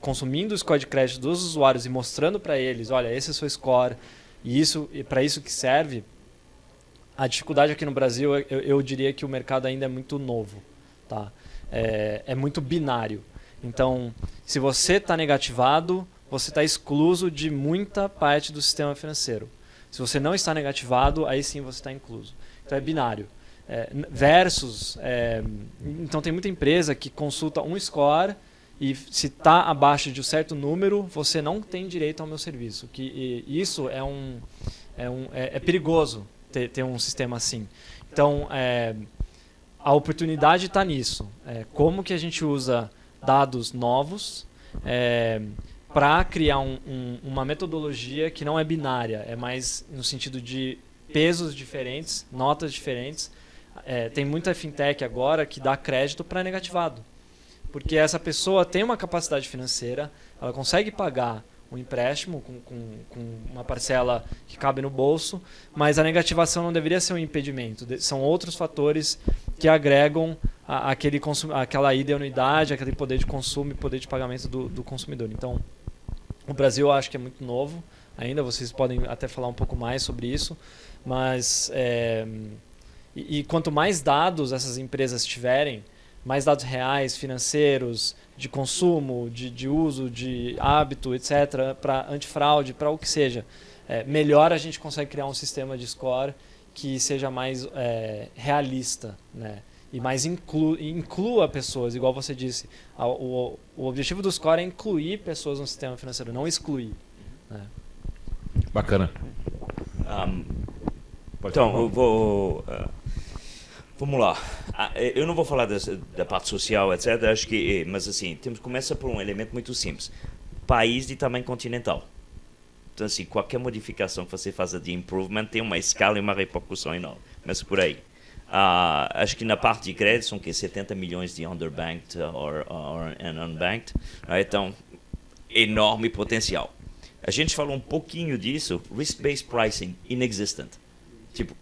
consumindo o score de crédito dos usuários e mostrando para eles, olha, esse é o seu score, e para isso que serve, a dificuldade aqui no Brasil, eu diria que o mercado ainda é muito novo. Tá? É muito binário. Então, se você está negativado, você está excluso de muita parte do sistema financeiro. Se você não está negativado, aí sim você está incluso. Então é binário. Então tem muita empresa que consulta um score e se está abaixo de um certo número, você não tem direito ao meu serviço. Isso é perigoso ter um sistema assim. Então a oportunidade está nisso. Como que a gente usa dados novos para criar uma metodologia que não é binária, é mais no sentido de pesos diferentes, notas diferentes. Tem muita fintech agora que dá crédito para negativado, porque essa pessoa tem uma capacidade financeira, ela consegue pagar um empréstimo com uma parcela que cabe no bolso, mas a negativação não deveria ser um impedimento, são outros fatores que agregam aquela idoneidade, aquele poder de consumo e poder de pagamento do consumidor. Então, o Brasil eu acho que é muito novo ainda, vocês podem até falar um pouco mais sobre isso, mas e quanto mais dados essas empresas tiverem, mais dados reais, financeiros, de consumo, de uso, de hábito, etc., para antifraude, para o que seja, melhor a gente consegue criar um sistema de score que seja mais realista, né? E mais inclua pessoas, igual você disse. O objetivo do score é incluir pessoas no sistema financeiro, não excluir. Né? Bacana. Então, vamos lá. Eu não vou falar da parte social, etc. Acho que, mas assim, começa por um elemento muito simples. País de tamanho continental. Então, assim, qualquer modificação que você faça de improvement tem uma escala e uma repercussão enorme. Mas por aí. Acho que na parte de crédito são 70 milhões de underbanked and unbanked. Então, enorme potencial. A gente falou um pouquinho disso. Risk-based pricing, inexistent. Tipo,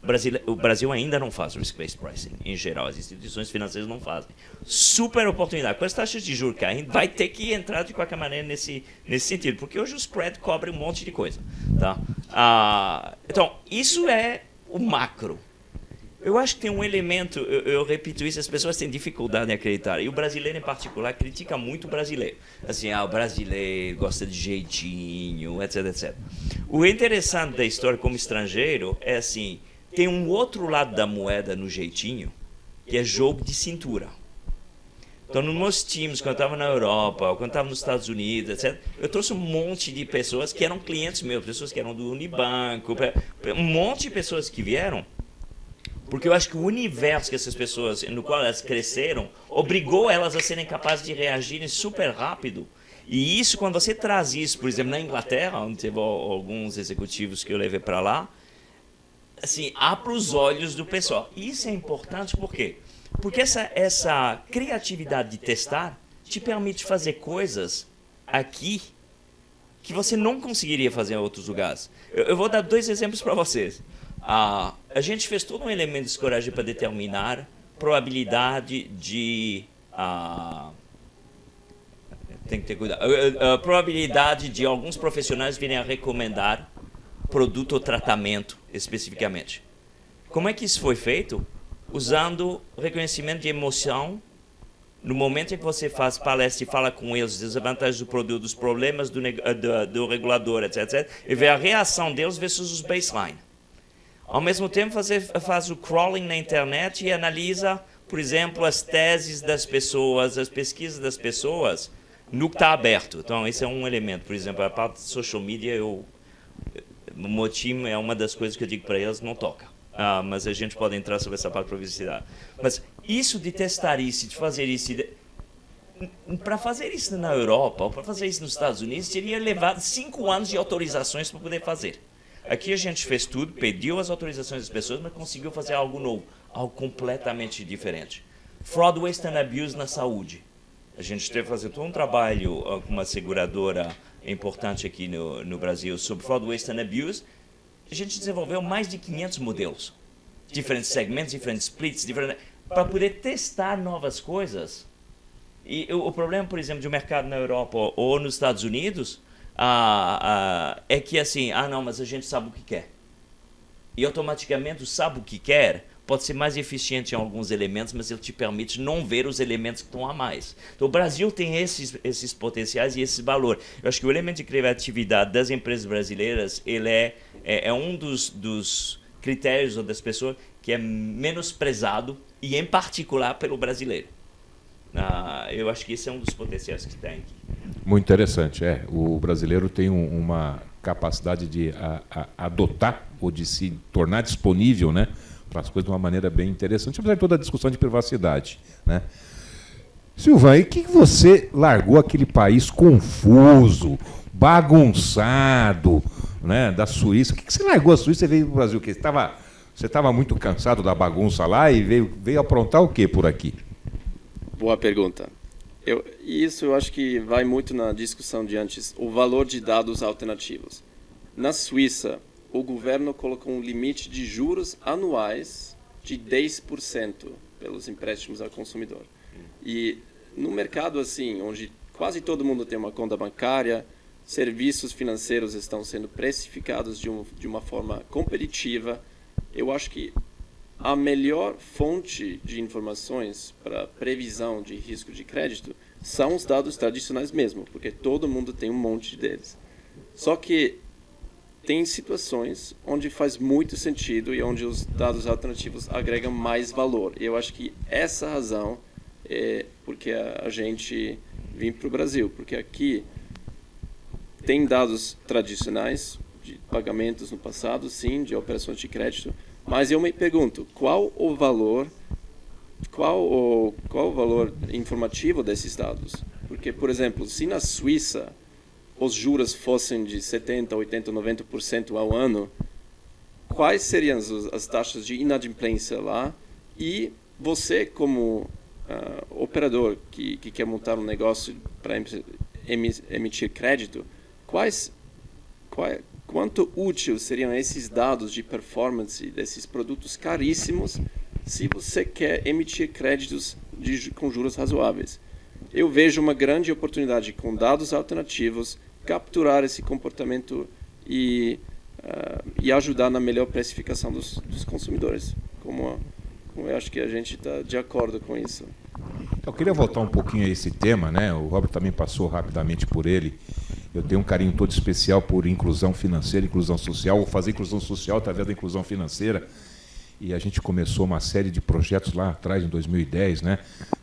o Brasil ainda não faz risk-based pricing, em geral. As instituições financeiras não fazem. Super oportunidade. Com as taxas de juros caindo, vai ter que entrar de qualquer maneira nesse sentido. Porque hoje o spread cobre um monte de coisa. Tá? Então, isso é o macro. Eu acho que tem um elemento, eu repito isso, as pessoas têm dificuldade em acreditar. E o brasileiro, em particular, critica muito o brasileiro. Assim, o brasileiro gosta de jeitinho, etc, etc. O interessante da história como estrangeiro é assim, tem um outro lado da moeda no jeitinho, que é jogo de cintura. Então, nos meus times, quando eu estava na Europa, ou quando eu estava nos Estados Unidos, etc., eu trouxe um monte de pessoas que eram clientes meus, pessoas que eram do Unibanco, um monte de pessoas que vieram. Porque eu acho que o universo que essas pessoas, no qual elas cresceram, obrigou elas a serem capazes de reagirem super rápido. E isso, quando você traz isso, por exemplo, na Inglaterra, onde teve alguns executivos que eu levei para lá, assim, abre os olhos do pessoal. E isso é importante por quê? Porque essa criatividade de testar te permite fazer coisas aqui que você não conseguiria fazer em outros lugares. Eu vou dar 2 exemplos para vocês. A gente fez todo um elemento de escoragem para determinar probabilidade de... tem que ter cuidado. A probabilidade de alguns profissionais virem a recomendar produto ou tratamento especificamente. Como é que isso foi feito? Usando reconhecimento de emoção. No momento em que você faz palestra e fala com eles das vantagens do produto, dos problemas do regulador, etc., e vê a reação deles versus os baseline. Ao mesmo tempo, você faz o crawling na internet e analisa, por exemplo, as teses das pessoas, as pesquisas das pessoas no que está aberto. Então, esse é um elemento. Por exemplo, a parte de social media, o meu time é uma das coisas que eu digo para eles, não toca. Mas a gente pode entrar sobre essa parte de privacidade. Mas isso de testar isso, de fazer isso... Para fazer isso na Europa, ou para fazer isso nos Estados Unidos, teria levado 5 anos de autorizações para poder fazer. Aqui a gente fez tudo, pediu as autorizações das pessoas, mas conseguiu fazer algo novo, algo completamente diferente. Fraud, waste and abuse na saúde. A gente teve que fazer todo um trabalho com uma seguradora importante aqui no Brasil sobre fraud, waste and abuse. A gente desenvolveu mais de 500 modelos, diferentes segmentos, diferentes splits, para poder testar novas coisas. E o problema, por exemplo, de um mercado na Europa ou nos Estados Unidos... é que assim, não, mas a gente sabe o que quer. E automaticamente o sabe o que quer pode ser mais eficiente em alguns elementos, mas ele te permite não ver os elementos que estão a mais. Então o Brasil tem esses potenciais e esse valor. Eu acho que o elemento de criatividade das empresas brasileiras, ele é um dos critérios ou das pessoas que é menosprezado, e em particular pelo brasileiro. Eu acho que esse é um dos potenciais que tem aqui. Muito interessante. O brasileiro tem uma capacidade de adotar ou de se tornar disponível, né, para as coisas de uma maneira bem interessante, apesar de toda a discussão de privacidade, né? Silvan, e que você largou aquele país confuso, bagunçado, né, da Suíça? O que você largou a Suíça e veio para o Brasil? Você estava muito cansado da bagunça lá e veio aprontar o quê por aqui? Boa pergunta. Isso eu acho que vai muito na discussão de antes, o valor de dados alternativos. Na Suíça, o governo colocou um limite de juros anuais de 10% pelos empréstimos ao consumidor. E no mercado assim, onde quase todo mundo tem uma conta bancária, serviços financeiros estão sendo precificados de uma forma competitiva, eu acho que a melhor fonte de informações para previsão de risco de crédito são os dados tradicionais mesmo, porque todo mundo tem um monte deles. Só que tem situações onde faz muito sentido e onde os dados alternativos agregam mais valor. E eu acho que essa razão é porque a gente vem para o Brasil, porque aqui tem dados tradicionais de pagamentos no passado, sim, de operações de crédito, mas eu me pergunto, qual o valor informativo desses dados? Porque, por exemplo, se na Suíça os juros fossem de 70%, 80%, 90% ao ano, quais seriam as taxas de inadimplência lá? E você, como operador que quer montar um negócio para emitir crédito, quanto útil seriam esses dados de performance desses produtos caríssimos se você quer emitir créditos com juros razoáveis? Eu vejo uma grande oportunidade com dados alternativos, capturar esse comportamento e ajudar na melhor precificação dos consumidores. Como eu acho que a gente está de acordo com isso. Eu queria voltar um pouquinho a esse tema, né? O Robert também passou rapidamente por ele. Eu tenho um carinho todo especial por inclusão financeira, inclusão social, ou fazer inclusão social através da inclusão financeira. E a gente começou uma série de projetos lá atrás, em 2010, né?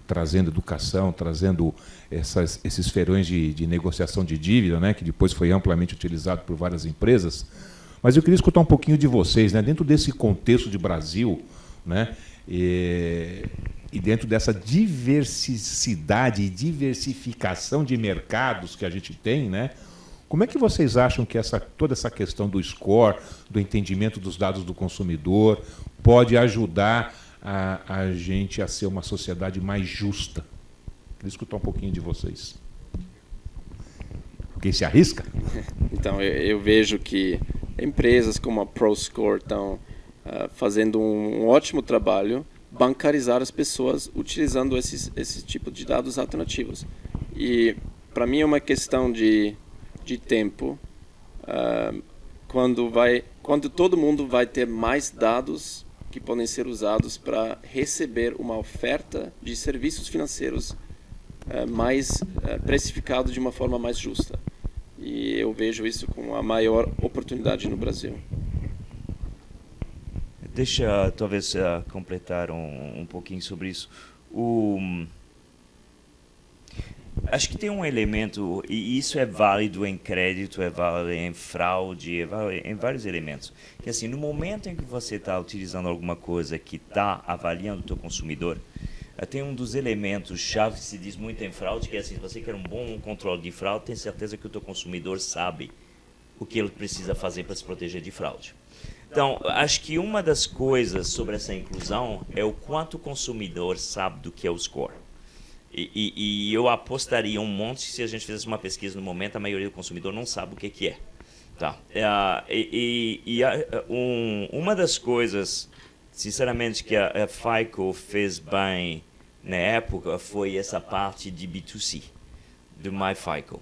Trazendo educação, trazendo esses feirões de negociação de dívida, né? Que depois foi amplamente utilizado por várias empresas. Mas eu queria escutar um pouquinho de vocês, né? Dentro desse contexto de Brasil, né? E dentro dessa diversidade e diversificação de mercados que a gente tem, né? Como é que vocês acham que toda essa questão do score, do entendimento dos dados do consumidor, pode ajudar a gente a ser uma sociedade mais justa? Queria escutar um pouquinho de vocês. Quem se arrisca? Então, eu vejo que empresas como a ProScore estão fazendo um ótimo trabalho bancarizar as pessoas utilizando esse tipo de dados alternativos. E, para mim, é uma questão de tempo quando todo mundo vai ter mais dados que podem ser usados para receber uma oferta de serviços financeiros mais precificado de uma forma mais justa. E eu vejo isso como a maior oportunidade no Brasil. Deixa talvez completar um pouquinho sobre isso. Acho que tem um elemento, e isso é válido em crédito, é válido em fraude, é válido em vários elementos. Que assim, no momento em que você está utilizando alguma coisa que está avaliando o teu consumidor, tem um dos elementos chave que se diz muito em fraude, que é assim, se você quer um bom controle de fraude, tem certeza que o teu consumidor sabe o que ele precisa fazer para se proteger de fraude. Então, acho que uma das coisas sobre essa inclusão é o quanto o consumidor sabe do que é o score. E eu apostaria um monte se a gente fizesse uma pesquisa no momento, a maioria do consumidor não sabe o que é. Tá. Uma das coisas, sinceramente, que a FICO fez bem na época foi essa parte de B2C, do MyFICO,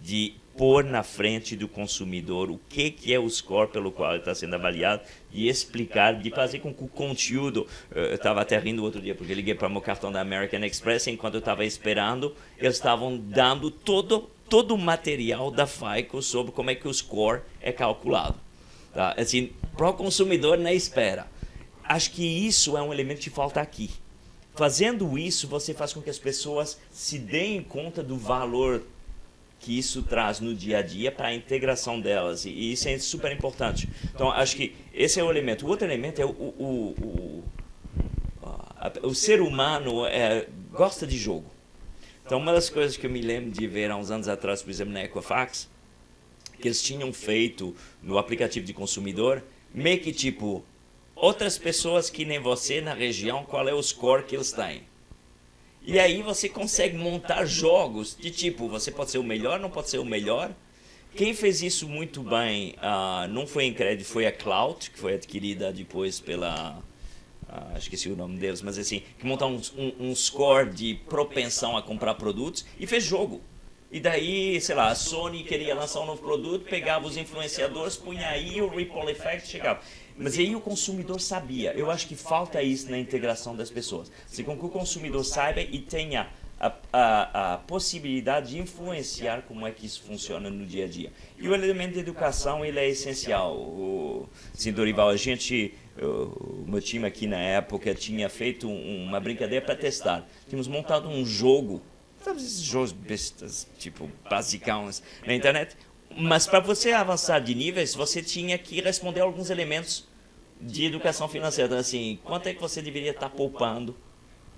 de pôr na frente do consumidor o que é o score pelo qual ele está sendo avaliado e explicar, de fazer com que o conteúdo... Eu estava até rindo outro dia, porque eu liguei para o meu cartão da American Express, enquanto eu estava esperando, eles estavam dando todo o material da FICO sobre como é que o score é calculado. Tá? Assim, para o consumidor na espera. Acho que isso é um elemento que falta aqui. Fazendo isso, você faz com que as pessoas se deem conta do valor que isso traz no dia a dia para a integração delas. E isso é super importante. Então, acho que esse é o elemento. O outro elemento é o ser humano gosta de jogo. Então, uma das coisas que eu me lembro de ver há uns anos atrás, por exemplo, na Equifax, que eles tinham feito no aplicativo de consumidor, meio que tipo, outras pessoas que nem você na região, qual é o score que eles têm. E aí você consegue montar jogos de tipo, você pode ser o melhor, não pode ser o melhor. Quem fez isso muito bem, não foi em crédito, foi a Cloud, que foi adquirida depois pela... esqueci o nome deles, mas assim, que montaram um score de propensão a comprar produtos e fez jogo. E daí, sei lá, a Sony queria lançar um novo produto, pegava os influenciadores, punha aí o Ripple Effect, chegava. Mas aí o consumidor sabia. Eu acho que falta isso na integração das pessoas. Assim, com que o consumidor saiba e tenha a possibilidade de influenciar como é que isso funciona no dia a dia. E o elemento de educação, ele é essencial. Assim, Dorival, o meu time aqui na época tinha feito uma brincadeira para testar. Tínhamos montado um jogo, sabe esses jogos bestas, tipo, basicões na internet? Mas para você avançar de níveis, você tinha que responder alguns elementos de educação financeira. Então, assim, quanto é que você deveria estar poupando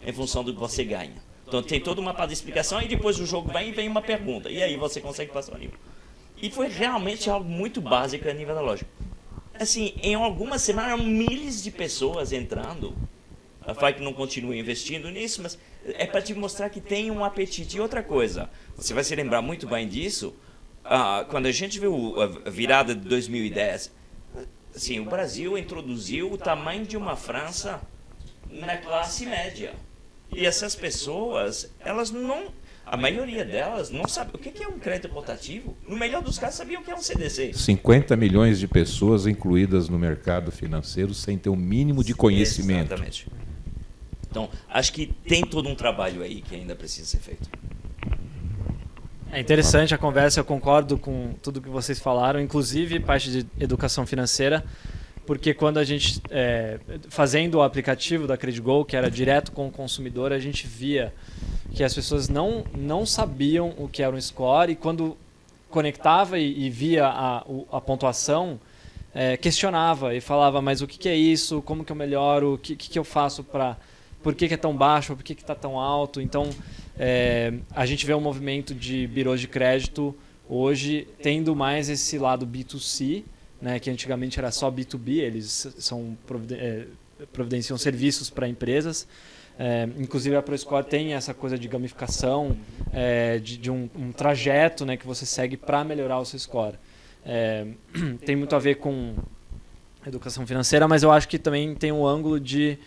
em função do que você ganha? Então, tem toda uma parte de explicação e depois o jogo vem uma pergunta. E aí você consegue passar o nível. E foi realmente algo muito básico a nível da lógica. Assim, em algumas semanas, milhares de pessoas entrando. A FAIC não continua investindo nisso, mas é para te mostrar que tem um apetite. E outra coisa, você vai se lembrar muito bem disso, quando a gente viu a virada de 2010, assim, o Brasil introduziu o tamanho de uma França na classe média. E essas pessoas, elas não... A maioria delas não sabe o que é um crédito rotativo. No melhor dos casos, sabiam o que é um CDC. 50 milhões de pessoas incluídas no mercado financeiro sem ter o mínimo de conhecimento. Exatamente. Então, acho que tem todo um trabalho aí que ainda precisa ser feito. É interessante a conversa, eu concordo com tudo que vocês falaram, inclusive parte de educação financeira, porque quando a gente, fazendo o aplicativo da CrediGo, que era direto com o consumidor, a gente via que as pessoas não sabiam o que era um score e quando conectava e via a pontuação, questionava e falava, mas o que é isso, como que eu melhoro, o que eu faço para... Por que é tão baixo, por que está tão alto? Então, a gente vê um movimento de birôs de crédito hoje tendo mais esse lado B2C, né, que antigamente era só B2B, eles providenciam serviços para empresas. Inclusive a ProScore tem essa coisa de gamificação, de um trajeto, né, que você segue para melhorar o seu score. Tem muito a ver com educação financeira, mas eu acho que também tem um ângulo de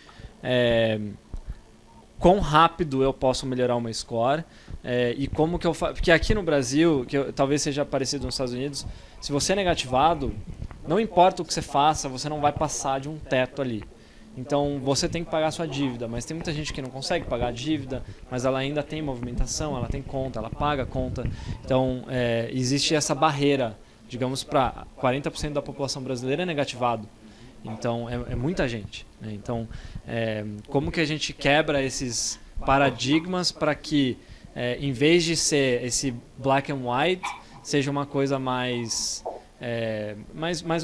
quão rápido eu posso melhorar o meu score e como que eu faço. Porque aqui no Brasil, talvez seja parecido nos Estados Unidos, se você é negativado, não importa o que você faça, você não vai passar de um teto ali. Então você tem que pagar a sua dívida, mas tem muita gente que não consegue pagar a dívida, mas ela ainda tem movimentação, ela tem conta, ela paga a conta. Então existe essa barreira, digamos, para 40% da população brasileira é negativado. Então é muita gente, né? Então como que a gente quebra esses paradigmas para que em vez de ser esse black and white, seja uma coisa mais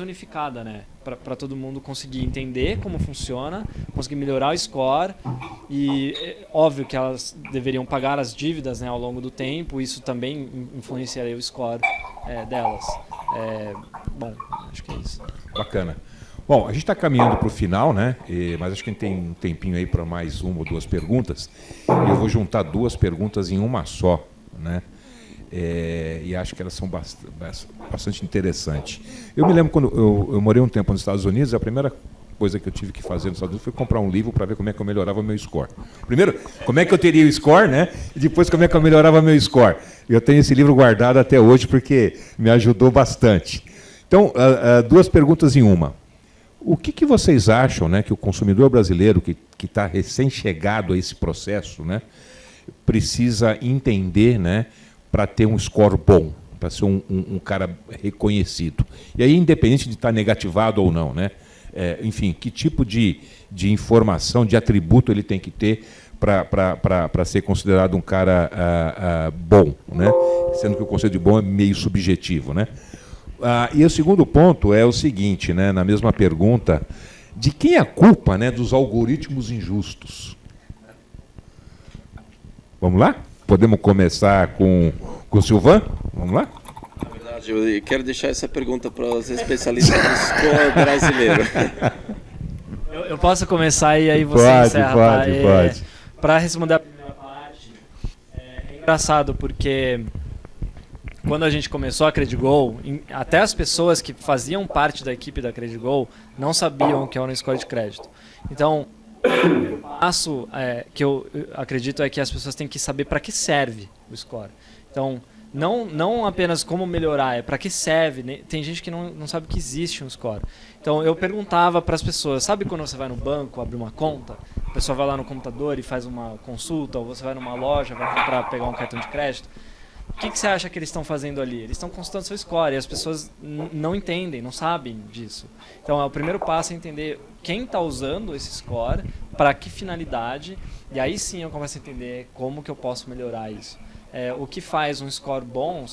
unificada, né? Para todo mundo conseguir entender como funciona, conseguir melhorar o score e óbvio que elas deveriam pagar as dívidas, né, ao longo do tempo, isso também influenciaria o score delas. Bom, acho que é isso. Bacana. Bom, a gente está caminhando para o final, né? Mas acho que a gente tem um tempinho aí para mais uma ou duas perguntas. E eu vou juntar duas perguntas em uma só, né? E acho que elas são bastante interessantes. Eu me lembro quando eu morei um tempo nos Estados Unidos, a primeira coisa que eu tive que fazer nos Estados Unidos foi comprar um livro para ver como é que eu melhorava meu score. Primeiro, como é que eu teria o score, né? E depois, como é que eu melhorava meu score. Eu tenho esse livro guardado até hoje porque me ajudou bastante. Então, duas perguntas em uma. O que vocês acham, né, que o consumidor brasileiro que está recém-chegado a esse processo, né, precisa entender, né, para ter um score bom, para ser um cara reconhecido? E aí, independente de estar negativado ou não, né, enfim, que tipo de informação, de atributo ele tem que ter para ser considerado um cara bom, né? Sendo que o conceito de bom é meio subjetivo, né? E o segundo ponto é o seguinte, né, na mesma pergunta, de quem é a culpa, né, dos algoritmos injustos? Vamos lá? Podemos começar com o Silvan? Vamos lá? Na verdade, eu quero deixar essa pergunta para os especialistas do score brasileiro. Eu posso começar e aí você encerra. Pode. Para responder a primeira parte, é engraçado porque quando a gente começou a CrediGo, até as pessoas que faziam parte da equipe da CrediGo não sabiam o que era um score de crédito. Então, o passo que eu acredito é que as pessoas têm que saber para que serve o score. Então, não apenas como melhorar, é para que serve. Tem gente que não sabe que existe um score. Então, eu perguntava para as pessoas, sabe quando você vai no banco abrir uma conta, a pessoa vai lá no computador e faz uma consulta, ou você vai numa loja, vai pegar um cartão de crédito, o que você acha que eles estão fazendo ali? Eles estão consultando seu score e as pessoas não entendem, não sabem disso. Então, o primeiro passo é entender quem está usando esse score, para que finalidade, e aí sim eu começo a entender como que eu posso melhorar isso. O que faz um score bom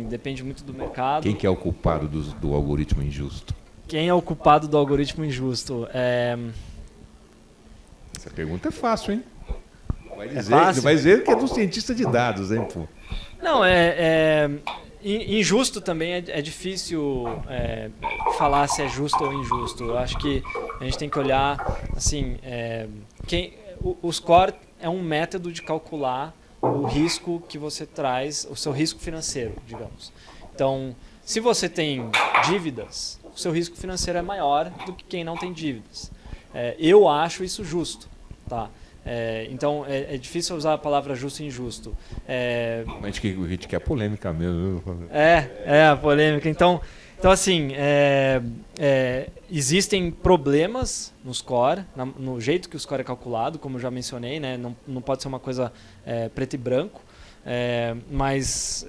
depende muito do mercado. Quem que é o culpado do algoritmo injusto? Quem é o culpado do algoritmo injusto? Essa pergunta é fácil, hein? Vai dizer, fácil? Vai dizer que é do cientista de dados, hein, pô? Não, Injusto também é difícil falar se é justo ou injusto. Eu acho que a gente tem que olhar, assim, o score é um método de calcular o risco que você traz, o seu risco financeiro, digamos. Então, se você tem dívidas, o seu risco financeiro é maior do que quem não tem dívidas. Eu acho isso justo, tá? Então, é difícil usar a palavra justo e injusto. A gente quer polêmica mesmo. A polêmica. Então assim, existem problemas no score, no jeito que o score é calculado, como eu já mencionei, né? Não pode ser uma coisa preto e branco, mas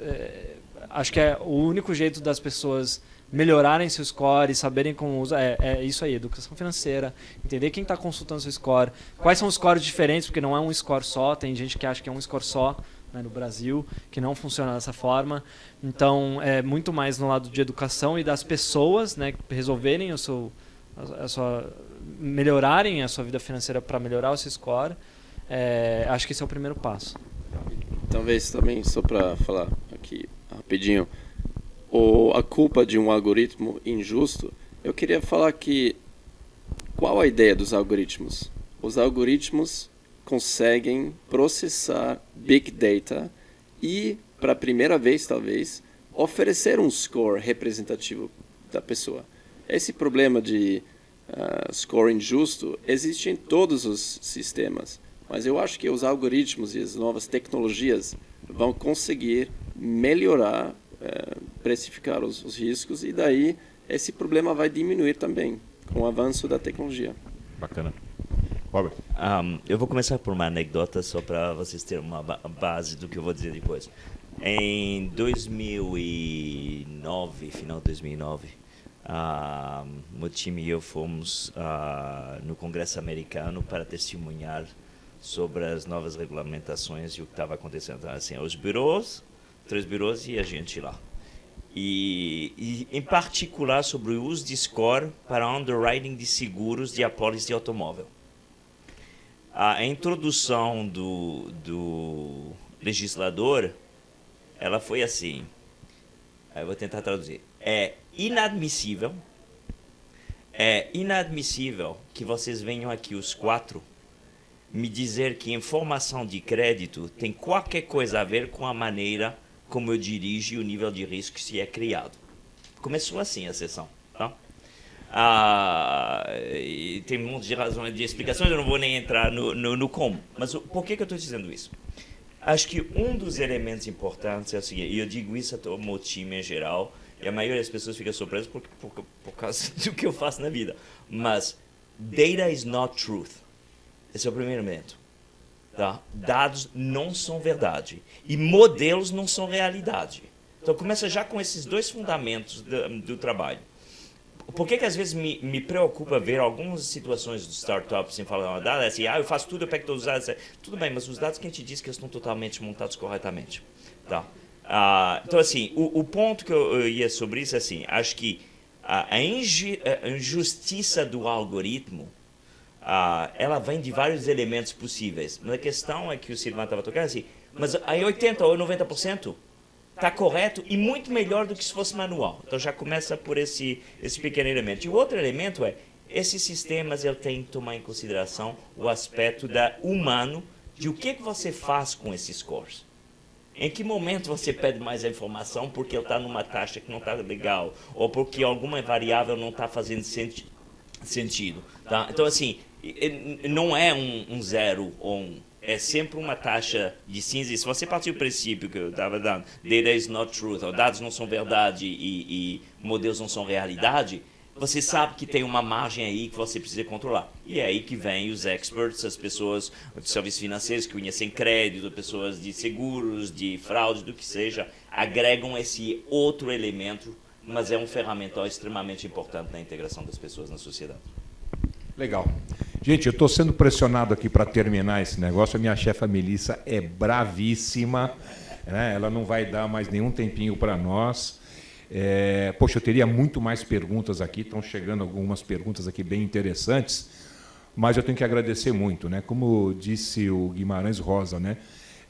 acho que o único jeito das pessoas melhorarem seu score e saberem como usa é isso aí, educação financeira, entender quem está consultando seu score, quais são os scores diferentes, porque não é um score só, tem gente que acha que é um score só, né, no Brasil, que não funciona dessa forma. Então, é muito mais no lado de educação e das pessoas, né, resolverem melhorarem a sua vida financeira para melhorar o seu score. Acho que esse é o primeiro passo. Talvez também, só para falar aqui rapidinho, a culpa de um algoritmo injusto, eu queria falar que qual a ideia dos algoritmos? Os algoritmos conseguem processar Big Data e, para a primeira vez, talvez, oferecer um score representativo da pessoa. Esse problema de score injusto existe em todos os sistemas, mas eu acho que os algoritmos e as novas tecnologias vão conseguir melhorar, precificar os riscos, e daí esse problema vai diminuir também com o avanço da tecnologia. Bacana. Robert. Eu vou começar por uma anedota só para vocês terem uma base do que eu vou dizer depois. Em 2009, final de 2009, meu time e eu fomos no Congresso americano para testemunhar sobre as novas regulamentações e o que estava acontecendo. Então, assim, os bureaus, 3 bureaus e a gente lá. E em particular sobre o uso de score para underwriting de seguros de apólice de automóvel. A introdução do legislador, ela foi assim, eu vou tentar traduzir, é inadmissível que vocês venham aqui os 4 me dizer que informação de crédito tem qualquer coisa a ver com a maneira como eu dirijo e o nível de risco que se é criado. Começou assim a sessão, tá? E tem um monte de razões, de explicações, eu não vou nem entrar no como. Mas por que eu estou dizendo isso? Acho que um dos elementos importantes é o seguinte, e eu digo isso a todo o meu time em geral, e a maioria das pessoas fica surpresa por causa do que eu faço na vida. Mas data is not truth. Esse é o primeiro elemento. Tá? Dados não são verdade. E modelos não são realidade. Então começa já com esses 2 fundamentos do trabalho. Por que às vezes me preocupa ver algumas situações de startups sem falar uma dada, assim, eu faço tudo, eu pego todos os dados. Tudo bem, mas os dados que a gente diz que eles estão totalmente montados corretamente. Tá? Então, assim, o ponto que eu ia sobre isso é assim, acho que a injustiça do algoritmo, ela vem de vários elementos possíveis. Mas a questão é que o Silvan estava tocando assim, mas aí 80% ou 90% está correto e muito melhor do que se fosse manual. Então já começa por esse pequeno elemento. E o outro elemento é, esses sistemas têm que tomar em consideração o aspecto humano de o que você faz com esses scores. Em que momento você pede mais a informação porque ele está numa taxa que não está legal ou porque alguma variável não está fazendo sentido. Tá? Então, assim, não é um 0 ou 1. É sempre uma taxa de cinza. E se você partir do princípio que eu estava dando, data is not truth, ou dados não são verdade e modelos não são realidade, você sabe que tem uma margem aí que você precisa controlar. E é aí que vem os experts, as pessoas de serviços financeiros que conhecem crédito, pessoas de seguros, de fraude, do que seja, agregam esse outro elemento, mas é um ferramental extremamente importante na integração das pessoas na sociedade. Legal. Gente, eu estou sendo pressionado aqui para terminar esse negócio. A minha chefa Melissa é bravíssima, né? Ela não vai dar mais nenhum tempinho para nós. Poxa, eu teria muito mais perguntas aqui. Estão chegando algumas perguntas aqui bem interessantes, mas eu tenho que agradecer muito, né? Como disse o Guimarães Rosa, né?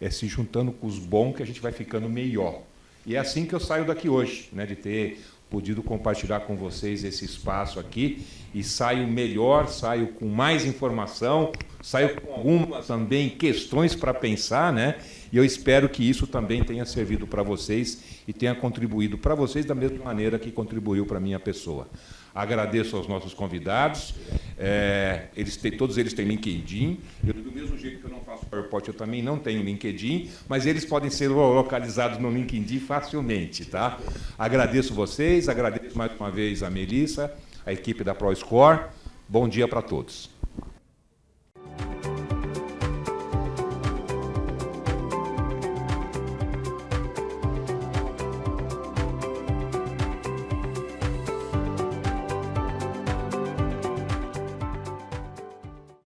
É se juntando com os bons que a gente vai ficando melhor. E é assim que eu saio daqui hoje, né, de ter podido compartilhar com vocês esse espaço aqui, e saio melhor, saio com mais informação, saio com algumas também questões para pensar, né? E eu espero que isso também tenha servido para vocês e tenha contribuído para vocês da mesma maneira que contribuiu para a minha pessoa. Agradeço aos nossos convidados, todos eles têm LinkedIn, do mesmo jeito que eu não faço PowerPoint, eu também não tenho LinkedIn, mas eles podem ser localizados no LinkedIn facilmente, tá? Agradeço vocês, agradeço mais uma vez a Melissa, a equipe da ProScore. Bom dia para todos.